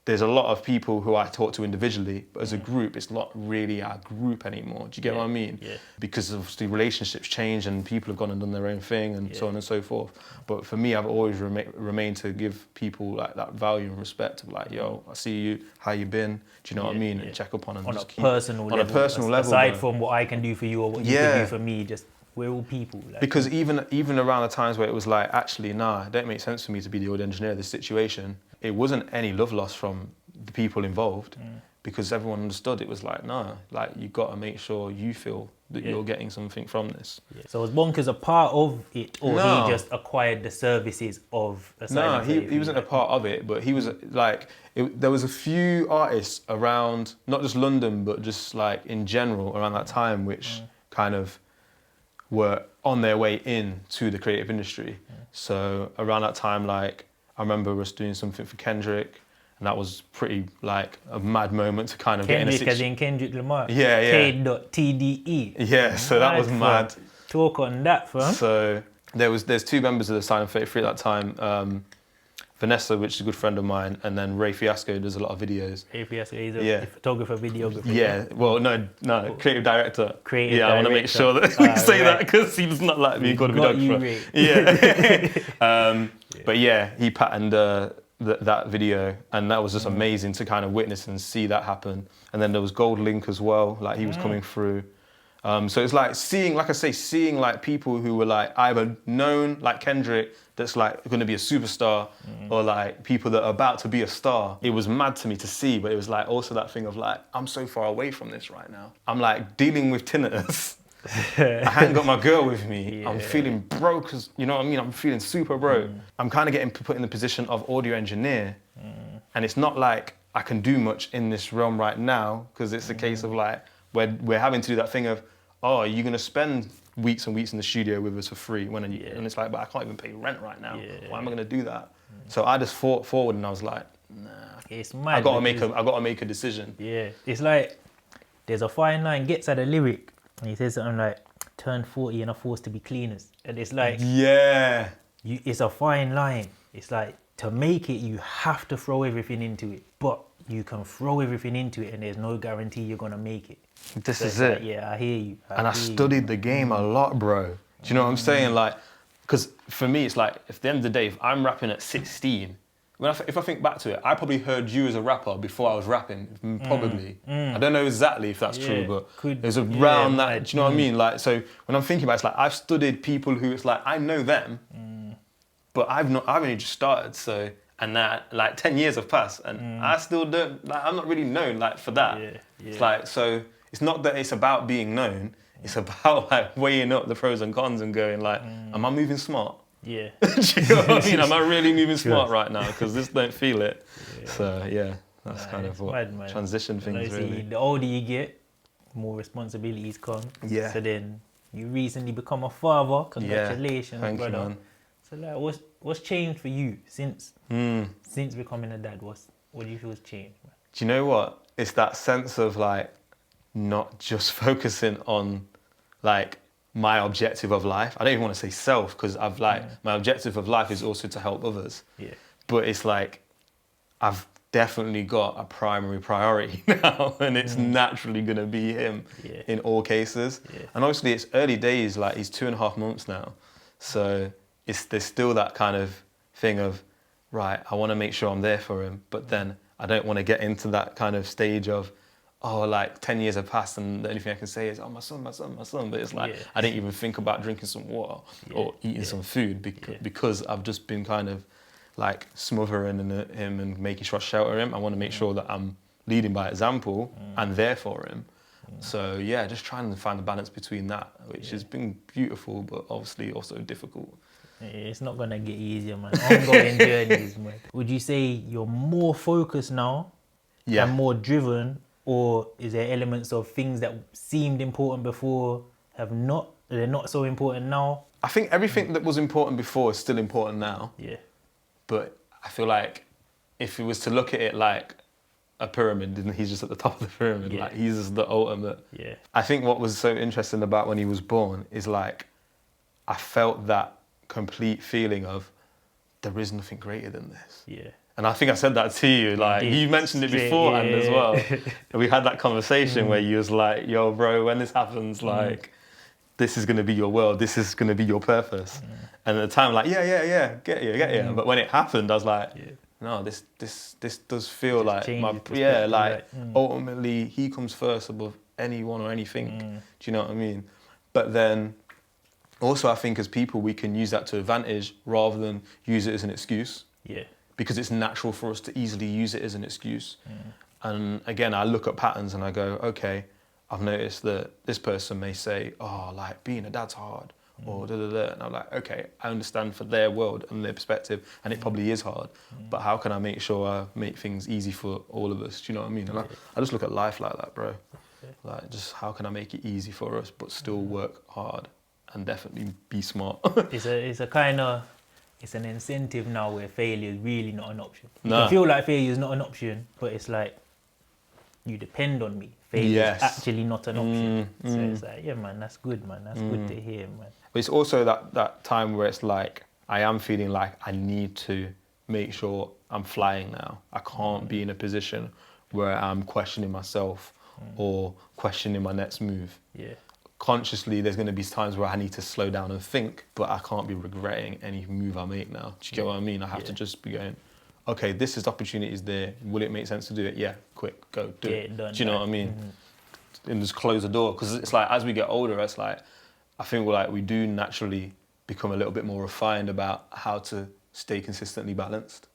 there's a lot of people who I talk to individually, but as a group, it's not really our group anymore. Do you get what I mean? Because obviously relationships change and people have gone and done their own thing and so on and so forth. But for me, I've always remained to give people like that value and respect of like, yo, I see you, how you been? Do you know what I mean? And check up on them. On a personal level. Aside from what I can do for you or what you can do for me, just we're all people. Like, because even around the times where it was like, actually, nah, it don't make sense for me to be the audio engineer of this situation. It wasn't any love loss from the people involved because everyone understood it was like, no, like you got to make sure you feel that you're getting something from this. So was Bonkers a part of it, or he just acquired the services of Asylum? No, he wasn't a part of it, but he was like, there was a few artists around, not just London, but just like in general around that time, which kind of were on their way in to the creative industry. So around that time, like, I remember us doing something for Kendrick, and that was pretty like a mad moment to kind of Kendrick, get in a as in Kendrick Lamar. K.TDE. Yeah, so that was mad. Talk on that, fam. So there's two members of the Asylum 33 at that time, Vanessa, which is a good friend of mine, and then Ray Fiasco does a lot of videos. Ray Fiasco, he's a photographer, videographer. Yeah, well, no, creative director. Creative I want to make sure that we say that because he does not like me calling me photographer. Yeah. But yeah, he patterned that video, and that was just amazing to kind of witness and see that happen. And then there was Gold Link as well, like he was coming through. So it's like seeing like people who were like either known, like Kendrick, that's like going to be a superstar, or like people that are about to be a star. It was mad to me to see, but it was like also that thing of like, I'm so far away from this right now. I'm like dealing with tinnitus. I haven't got my girl with me. Yeah. I'm feeling broke, you know what I mean? I'm feeling super broke. I'm kind of getting put in the position of audio engineer. And it's not like I can do much in this realm right now, because it's a case of like, we're having to do that thing of, oh, are you going to spend weeks and weeks in the studio with us for free? And it's like, but I can't even pay rent right now. Why am I going to do that? So I just fought forward and I was like, nah, it's mad. I got to make a decision. Yeah, it's like, there's a fine line, gets at a lyric, and he says something like, turn 40 and are forced to be cleaners. And it's like, yeah, it's a fine line. It's like, to make it, you have to throw everything into it. But you can throw everything into it and there's no guarantee you're going to make it. This is it. Like, yeah, I hear you. I studied the game a lot, bro. Do you know what I'm saying? Like, because for me, it's like, at the end of the day, if I'm rapping at 16, if I think back to it, I probably heard you as a rapper before I was rapping, probably. I don't know exactly if that's true, but there's around that, do you know what I mean? Like, so when I'm thinking about it, it's like, I've studied people who it's like, I know them, but I've only just started, so, and that, like 10 years have passed, and I still don't, like, I'm not really known, like, for that. It's like, so, it's not that it's about being known, it's about, like, weighing up the pros and cons and going, like, am I moving smart? Yeah. Do you know what I mean? Am I really moving smart right now? Because this don't feel it. So, yeah, that's kind of what transition things really. The older you get, more responsibilities come. Yeah. So then, you recently become a father. Congratulations, Thank brother. you, man. So like, what's changed for you since becoming a dad? What do you feel has changed, man? Do you know what? It's that sense of like not just focusing on like my objective of life. I don't even want to say self, because I've like my objective of life is also to help others. Yeah. But it's like I've definitely got a primary priority now, and it's naturally gonna be him in all cases. Yeah. And obviously it's early days. Like he's 2.5 months now, so there's still that kind of thing of, right, I want to make sure I'm there for him, but then I don't want to get into that kind of stage of, oh, like 10 years have passed and the only thing I can say is, oh, my son. But it's like, I didn't even think about drinking some water or eating some food because I've just been kind of like smothering him and making sure I shelter him. I want to make sure that I'm leading by example and there for him. So yeah, just trying to find the balance between that, which has been beautiful, but obviously also difficult. It's not gonna get easier, man. Ongoing journeys, man. Would you say you're more focused now and more driven, or is there elements of things that seemed important before they're not so important now? I think everything that was important before is still important now. Yeah. But I feel like if it was to look at it like a pyramid, then he's just at the top of the pyramid. Like he's just the ultimate. Yeah. I think what was so interesting about when he was born is like I felt that complete feeling of there is nothing greater than this. Yeah. And I think I said that to you, like you mentioned it beforehand as well. And we had that conversation where you was like, yo, bro, when this happens, like this is gonna be your world, this is gonna be your purpose. And at the time, like, get you. But when it happened, I was like, no, this does feel like my ultimately he comes first above anyone or anything. Do you know what I mean? But then also I think as people we can use that to advantage rather than use it as an excuse. Yeah. Because it's natural for us to easily use it as an excuse. And again, I look at patterns and I go, okay, I've noticed that this person may say, oh, like being a dad's hard, or da-da-da. And I'm like, okay, I understand for their world and their perspective, and it probably is hard, but how can I make sure I make things easy for all of us? Do you know what I mean? And I just look at life like that, bro. Like, just how can I make it easy for us, but still work hard and definitely be smart? It's a kind of, it's an incentive now where failure is really not an option. You can feel like failure is not an option, but it's like, you depend on me. Failure is actually not an option. So it's like, yeah, man, that's good, man. That's good to hear, man. But it's also that time where it's like, I am feeling like I need to make sure I'm flying now. I can't be in a position where I'm questioning myself or questioning my next move. Yeah. Consciously, there's going to be times where I need to slow down and think, but I can't be regretting any move I make now. Do you get what I mean? I have to just be going, okay, this is the opportunities there. Will it make sense to do it? Yeah, quick, go, do it. Done, do you know what I mean? And just close the door. Because it's like, as we get older, it's like, I think we do naturally become a little bit more refined about how to stay consistently balanced,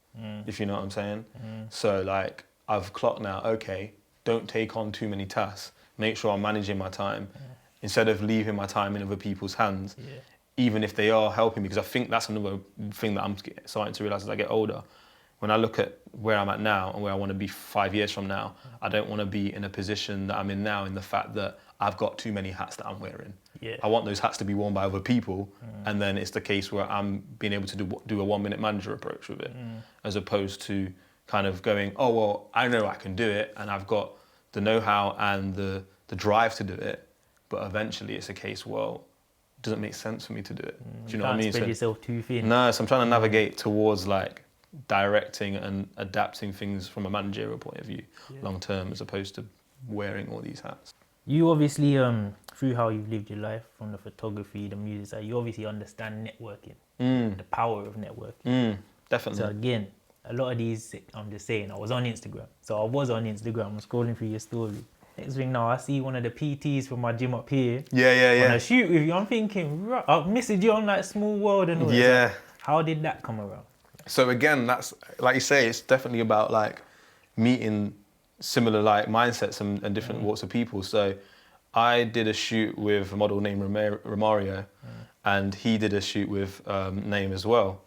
if you know what I'm saying. So like, I've clocked now, okay, don't take on too many tasks. Make sure I'm managing my time. Instead of leaving my time in other people's hands, even if they are helping me, because I think that's another thing that I'm starting to realise as I get older. When I look at where I'm at now and where I want to be 5 years from now, I don't want to be in a position that I'm in now in the fact that I've got too many hats that I'm wearing. I want those hats to be worn by other people, and then it's the case where I'm being able to do a 1 minute manager approach with it, as opposed to kind of going, oh, well, I know I can do it and I've got the know-how and the drive to do it. But eventually it's a case, well, it doesn't make sense for me to do it. Do you know what I mean? Can't spread yourself too thin. No, so I'm trying to navigate towards like directing and adapting things from a managerial point of view, long term, as opposed to wearing all these hats. You obviously, through how you've lived your life, from the photography, the music side, you obviously understand networking, the power of networking. Definitely. So again, a lot of these, I'm just saying, I was on Instagram. So I was on Instagram, I'm scrolling through your story. Next thing now, I see one of the PTs from my gym up here. Yeah. On a shoot with you, I'm thinking, right, I've messaged you on like Small World and all that. Yeah. So how did that come around? So again, that's, like you say, it's definitely about like meeting similar like mindsets and different walks of people. So I did a shoot with a model named Romario, and he did a shoot with Name as well.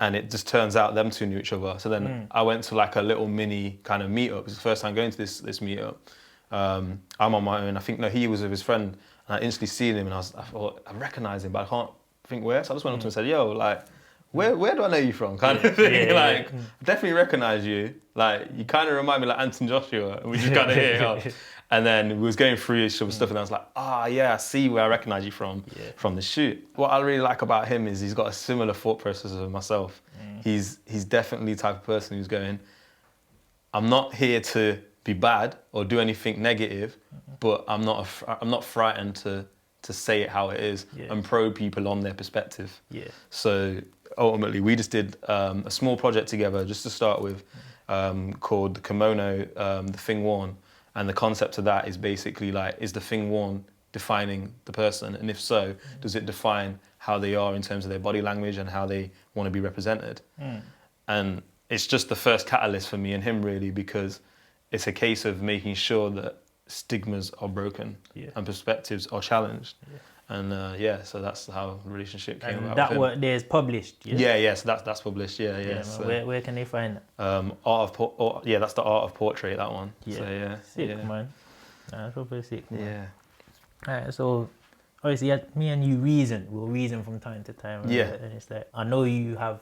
And it just turns out them two knew each other. So then I went to like a little mini kind of meetup. It was the first time going to this meetup. I'm on my own. I think, no, he was with his friend. And I instantly seen him and I thought, I recognize him, but I can't think where. So I just went up to him and said, yo, like, where do I know you from? Kind of thing. I definitely recognize you. Like, you kind of remind me like Anton Joshua. And we just kind of hit it up. And then we was going through each other's stuff and I was like, yeah, I see where I recognize you from the shoot. What I really like about him is he's got a similar thought process as myself. He's definitely the type of person who's going, I'm not here to be bad or do anything negative, but I'm not frightened to say it how it is and probe people on their perspective. So ultimately, we just did a small project together just to start with, called the Kimono, the Thing Worn, and the concept of that is basically like, is the thing worn defining the person, and if so, does it define how they are in terms of their body language and how they want to be represented? And it's just the first catalyst for me and him really, because it's a case of making sure that stigmas are broken and perspectives are challenged. And so that's how the relationship came about. And that work there is published. Yeah. So that's published. Yeah. So, where can they find that? that's the Art of Portrait. That one. So, sick, man. That's probably sick, man. Yeah. Alright, so obviously me and you we'll reason from time to time. Right? Yeah. And it's like, I know you have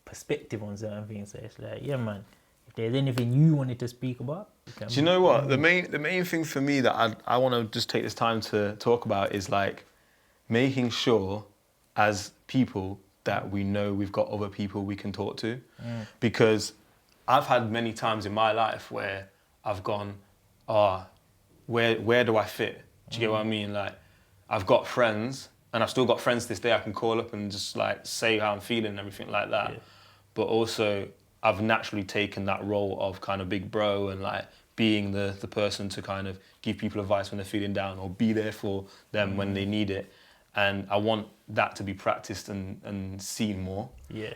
perspective on certain things, so it's like, yeah, man. If there's anything you wanted to speak about, do you know what the main thing for me that I want to just take this time to talk about is like making sure as people that we know we've got other people we can talk to, because I've had many times in my life where I've gone, where do I fit? Do you get what I mean? Like, I've got friends, and I've still got friends to this day I can call up and just like say how I'm feeling and everything like that. But also, I've naturally taken that role of kind of big bro and like being the person to kind of give people advice when they're feeling down or be there for them when they need it. And I want that to be practiced and seen more.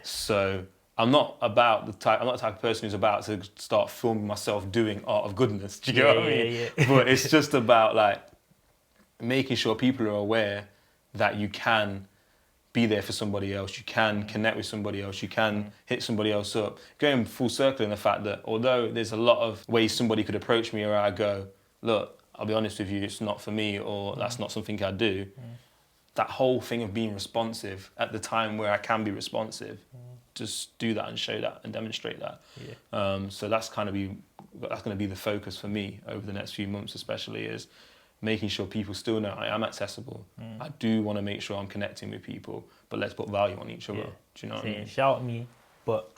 So I'm not the type of person who's about to start filming myself doing art of goodness. Do you get what I mean? But it's just about like making sure people are aware that you can be there for somebody else, you can connect with somebody else, you can hit somebody else up. Going full circle in the fact that although there's a lot of ways somebody could approach me, or I go, look, I'll be honest with you, it's not for me, or that's not something I do. That whole thing of being responsive at the time where I can be responsive, just do that and show that and demonstrate that. So that's going to be the focus for me over the next few months, especially, is making sure people still know I am accessible. I do want to make sure I'm connecting with people, but let's put value on each other. Do you know what I mean? Shout me, but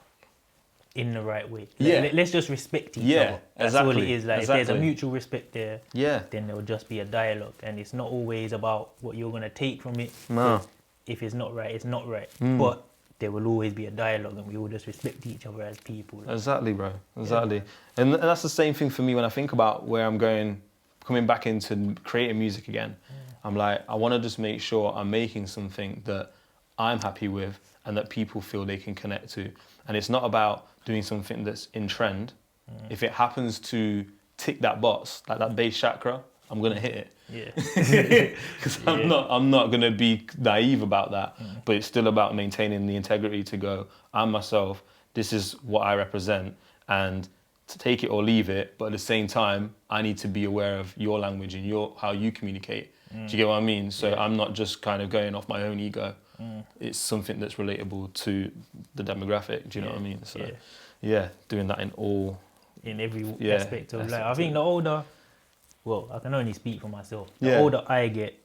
in the right way. Yeah. Let's just respect each Yeah, other. That's all it exactly, is. Like if there's a mutual respect there, Yeah. then there will just be a dialogue, and it's not always about what you're gonna take from it. No. If it's not right, it's not right. But there will always be a dialogue, and we will just respect each other as people. Exactly, bro. Exactly. And that's the same thing for me when I think about where I'm going, coming back into creating music again. I'm like, I want to just make sure I'm making something that I'm happy with and that people feel they can connect to. And it's not about doing something that's in trend. If it happens to tick that box, like that bass chakra, I'm gonna hit it. Yeah. Because I'm not gonna be naive about that. But it's still about maintaining the integrity to go, I'm myself, this is what I represent, and to take it or leave it. But at the same time, I need to be aware of your language and how you communicate. Do you get what I mean? So I'm not just kind of going off my own ego. It's something that's relatable to the demographic. Do you know what I mean? So doing that in every aspect of life. I think the older, well, I can only speak for myself. The older I get,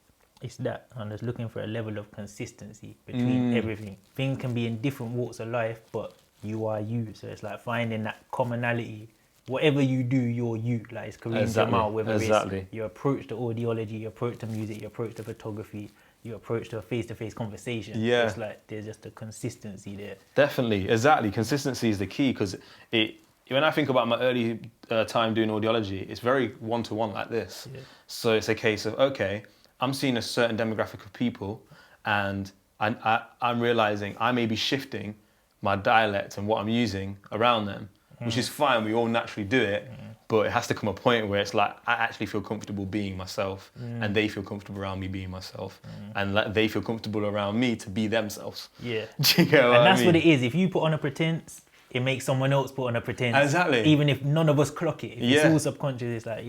it's that I'm just looking for a level of consistency between everything. Things can be in different walks of life, but you are you. So it's like finding that commonality. Whatever you do, you're you. Like it's Kareem Jamal, whether it's your approach to audiology, your approach to music, your approach to photography, your approach to a face-to-face conversation. Yeah. It's like there's just a consistency there. Definitely, exactly. Consistency is the key, because when I think about my early time doing audiology, it's very one-to-one like this. Yeah. So it's a case of, okay, I'm seeing a certain demographic of people, and I'm realizing I may be shifting my dialect and what I'm using around them, which is fine. We all naturally do it. But it has to come a point where it's like, I actually feel comfortable being myself, and they feel comfortable around me being myself, and like they feel comfortable around me to be themselves. Yeah. Do you get what I mean? And that's what it is. If you put on a pretense, it makes someone else put on a pretense. Exactly. Even if none of us clock it. If it's all subconscious, it's like,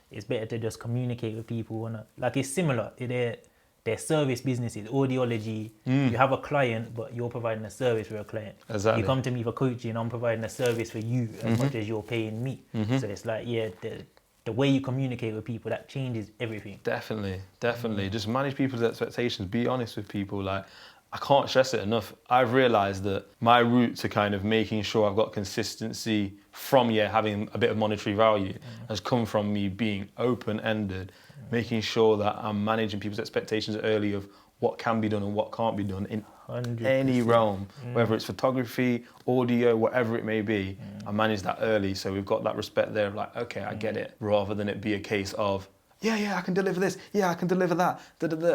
it's better to just communicate with people. Like it's similar. They're service businesses, audiology. You have a client, but you're providing a service for a client. Exactly. You come to me for coaching, I'm providing a service for you as much as you're paying me. So it's like, the way you communicate with people, that changes everything. Definitely. Just manage people's expectations. Be honest with people. Like, I can't stress it enough. I've realised that my route to kind of making sure I've got consistency from having a bit of monetary value has come from me being open-ended, making sure that I'm managing people's expectations early of what can be done and what can't be done in 100%. Any realm, whether it's photography, audio, whatever it may be. I manage that early, so we've got that respect there of like, okay, I get it, rather than it be a case of, I can deliver this, I can deliver that,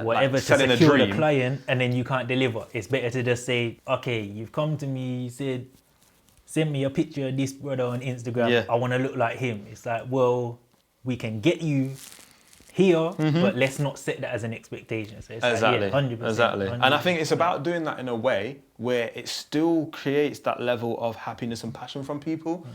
whatever, like, to secure the client, and then you can't deliver. It's better to just say, okay, you've come to me, you said, send me a picture of this brother on Instagram, I want to look like him. It's like, well, we can get you here, but let's not set that as an expectation. So it's exactly. Like, 100%. Exactly. 100%. And I think it's about doing that in a way where it still creates that level of happiness and passion from people.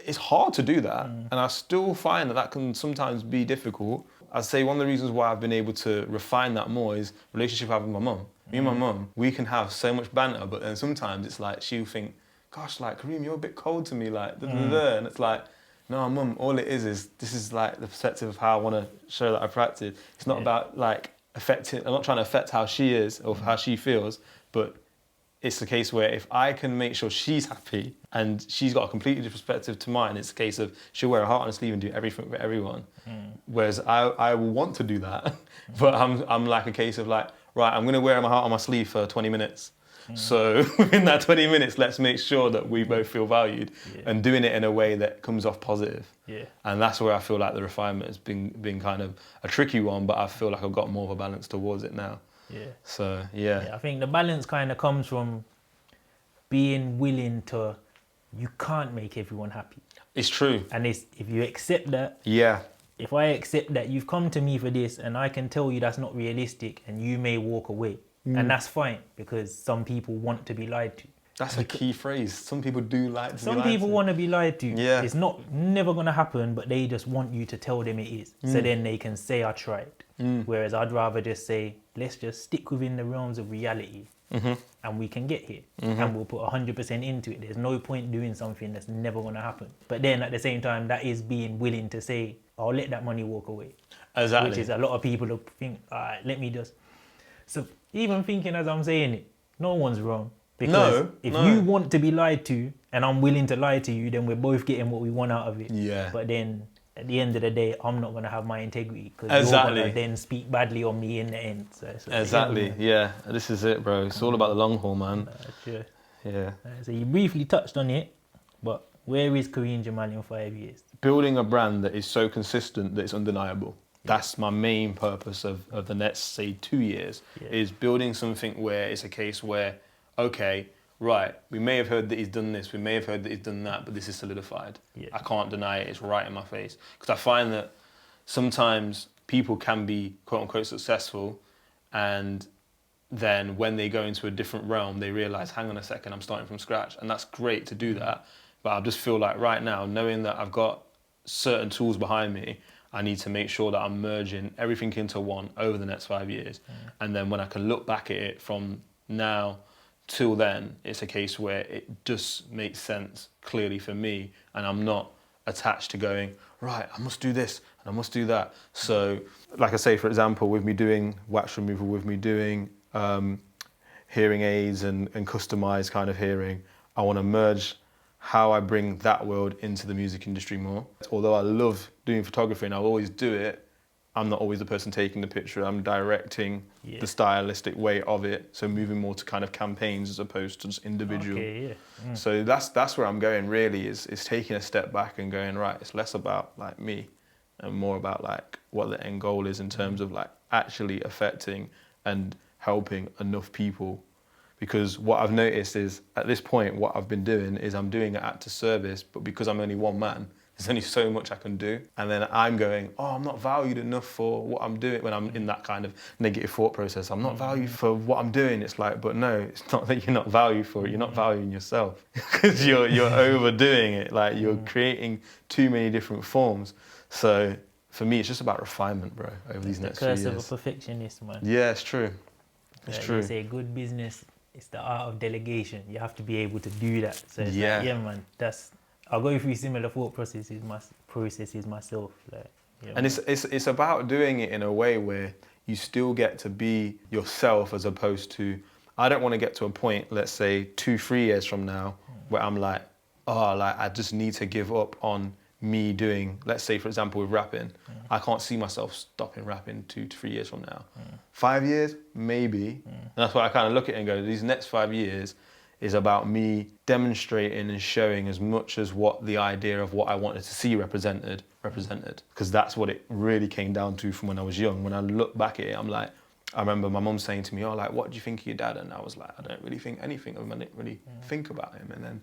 It's hard to do that, and I still find that can sometimes be difficult. I'd say one of the reasons why I've been able to refine that more is relationship I have with my mum. Me and my mum, we can have so much banter, but then sometimes it's like she'll think, gosh, like, Kareem, you're a bit cold to me, like, and it's like, no, mum, all it is this is like the perspective of how I want to show that I practice. It's not about like affecting, I'm not trying to affect how she is or how she feels, but it's a case where if I can make sure she's happy and she's got a completely different perspective to mine, it's a case of she'll wear a heart on her sleeve and do everything for everyone. Whereas I will want to do that, but I'm like a case of like, right, I'm going to wear my heart on my sleeve for 20 minutes. So within that 20 minutes, let's make sure that we both feel valued and doing it in a way that comes off positive. And that's where I feel like the refinement has been kind of a tricky one, but I feel like I've got more of a balance towards it now. So, I think the balance kind of comes from being willing to, you can't make everyone happy. It's true. And if you accept that, if I accept that you've come to me for this and I can tell you that's not realistic and you may walk away, and that's fine, because some people want to be lied to. That's a key phrase. Some people do like to be lied to. Some people want to be lied to. It's never going to happen, but they just want you to tell them it is. So then they can say, I tried. Whereas I'd rather just say, let's just stick within the realms of reality and we can get here. And we'll put 100% into it. There's no point doing something that's never going to happen. But then at the same time, that is being willing to say, I'll let that money walk away. Exactly. Which is a lot of people who think, all right, let me just... So even thinking as I'm saying it, no one's wrong. Because if you want to be lied to and I'm willing to lie to you, then we're both getting what we want out of it. Yeah. But then at the end of the day, I'm not gonna have my integrity because Exactly. you're gonna then speak badly on me in the end. So Exactly. Yeah. This is it, bro. It's all about the long haul, man. Sure. Yeah. So you briefly touched on it, but where is Kareem Jamal in 5 years? Building a brand that is so consistent that it's undeniable. That's my main purpose of the next, say, 2 years, is building something where it's a case where, okay, right, we may have heard that he's done this, we may have heard that he's done that, but this is solidified. I can't deny it, it's right in my face. Because I find that sometimes people can be, quote unquote, successful, and then when they go into a different realm, they realize, hang on a second, I'm starting from scratch. And that's great to do that. But I just feel like right now, knowing that I've got certain tools behind me, I need to make sure that I'm merging everything into one over the next 5 years. And then when I can look back at it from now till then, it's a case where it just makes sense clearly for me, and I'm not attached to going, right, I must do this and I must do that. So like I say, for example, with me doing wax removal, with me doing hearing aids and customized kind of hearing, I want to merge how I bring that world into the music industry more. Although I love doing photography and I'll always do it, I'm not always the person taking the picture. I'm directing the stylistic way of it. So moving more to kind of campaigns as opposed to just individual. So that's where I'm going really, is taking a step back and going, right, it's less about like me and more about like what the end goal is in terms of like actually affecting and helping enough people. Because what I've noticed is, at this point, what I've been doing is I'm doing it at to service, but because I'm only one man, there's only so much I can do. And then I'm going, oh, I'm not valued enough for what I'm doing, when I'm in that kind of negative thought process. I'm not valued for what I'm doing. It's like, but no, it's not that you're not valued for it. You're not valuing yourself because you're overdoing it. Like you're creating too many different forms. So for me, it's just about refinement, bro, over these next few years. The curse of a perfectionist, man. Yeah, it's true. It's true. They say good business, it's the art of delegation. You have to be able to do that. So it's like, man, I'll go through similar thought processes myself. Like, and it's about doing it in a way where you still get to be yourself, as opposed to, I don't want to get to a point, let's say 2-3 years from now, where I'm like, oh, like I just need to give up on me doing, let's say for example with rapping, I can't see myself stopping rapping 2 to 3 years from now. 5 years, maybe. And that's why I kind of look at it and go, these next 5 years is about me demonstrating and showing as much as what the idea of what I wanted to see represented. Because that's what it really came down to from when I was young. When I look back at it, I'm like, I remember my mum saying to me, oh, like, what do you think of your dad? And I was like, I don't really think anything of him. I didn't really think about him. And then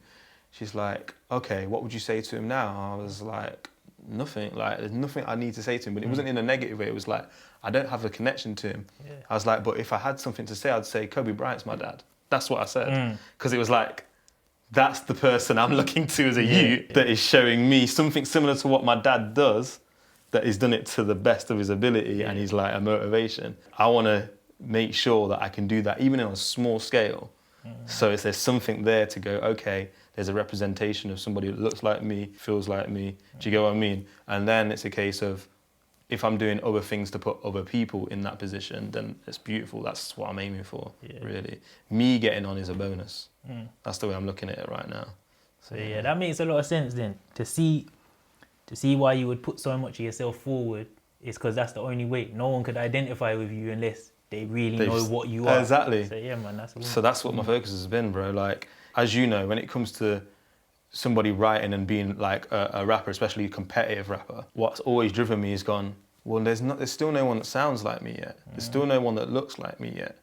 she's like, okay, what would you say to him now? I was like, nothing. Like, there's nothing I need to say to him. But it wasn't in a negative way. It was like, I don't have a connection to him. I was like, but if I had something to say, I'd say Kobe Bryant's my dad. That's what I said. Because it was like, that's the person I'm looking to as a youth that is showing me something similar to what my dad does, that he's done it to the best of his ability, and he's like a motivation. I want to make sure that I can do that, even on a small scale. So if there's something there to go, okay, there's a representation of somebody that looks like me, feels like me. Do you get what I mean? And then it's a case of, if I'm doing other things to put other people in that position, then it's beautiful. That's what I'm aiming for, really. Me getting on is a bonus. That's the way I'm looking at it right now. So yeah, that makes a lot of sense then. To see why you would put so much of yourself forward is because that's the only way. No one could identify with you unless they really know what you are. Exactly. So yeah, man, so that's what my focus has been, bro. Like, as you know, when it comes to somebody writing and being like a rapper, especially a competitive rapper, what's always driven me is gone, well, there's still no one that sounds like me yet. There's still no one that looks like me yet.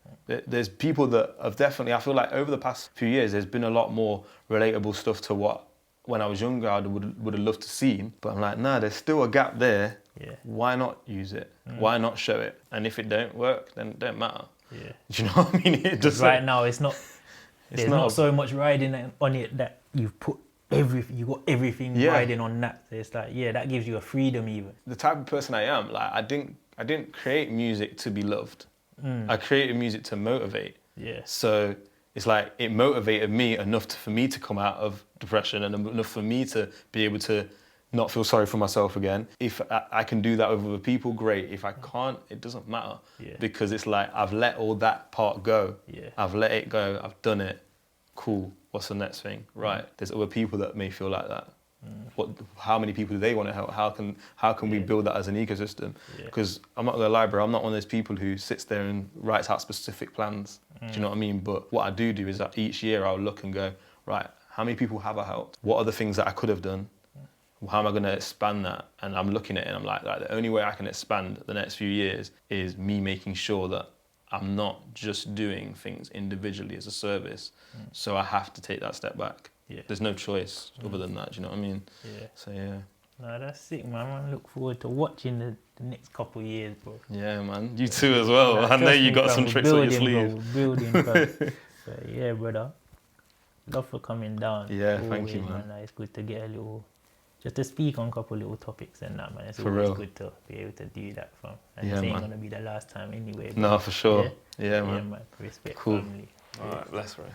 There's people that have definitely, I feel like over the past few years, there's been a lot more relatable stuff to what, when I was younger, I would have loved to see. But I'm like, nah, there's still a gap there. Why not use it? Why not show it? And if it don't work, then it don't matter. Do you know what I mean? It just right now, it's not, there's not so much riding on it that you've put everything, you got everything riding on that. So it's like, that gives you a freedom even. The type of person I am, like, I didn't create music to be loved. I created music to motivate. So it's like, it motivated me enough for me to come out of depression, and enough for me to be able to not feel sorry for myself again. If I can do that with other people, great. If I can't, it doesn't matter. Because it's like, I've let all that part go. I've let it go, I've done it, cool. what's the next thing? Right, there's other people that may feel like that. How many people do they want to help? How can we build that as an ecosystem? Because I'm not gonna lie, bro, I'm not one of those people who sits there and writes out specific plans. Do you know what I mean? But what I do is that each year I'll look and go, right, how many people have I helped? What are the things that I could have done? How am I gonna expand that? And I'm looking at it and I'm like, the only way I can expand the next few years is me making sure that I'm not just doing things individually as a service. So I have to take that step back. There's no choice other than that, do you know what I mean? So yeah. No, that's sick, man. I look forward to watching the next couple of years, bro. Yeah, man. You too as well. Nah, I know you me, got bro, some we're tricks on your building, sleeve. Bro, we're building, bro. So, yeah, brother. Love for coming down. Yeah, thank you, man. It's good to get a little, just to speak on a couple little topics and that, man. It's For always real. good to be able to do that, fam. And Yeah, this ain't man. gonna be the last time anyway. Bro. No, for sure. Yeah, Yeah, man. Yeah, man. Respect Cool. family. All right, bless, bro.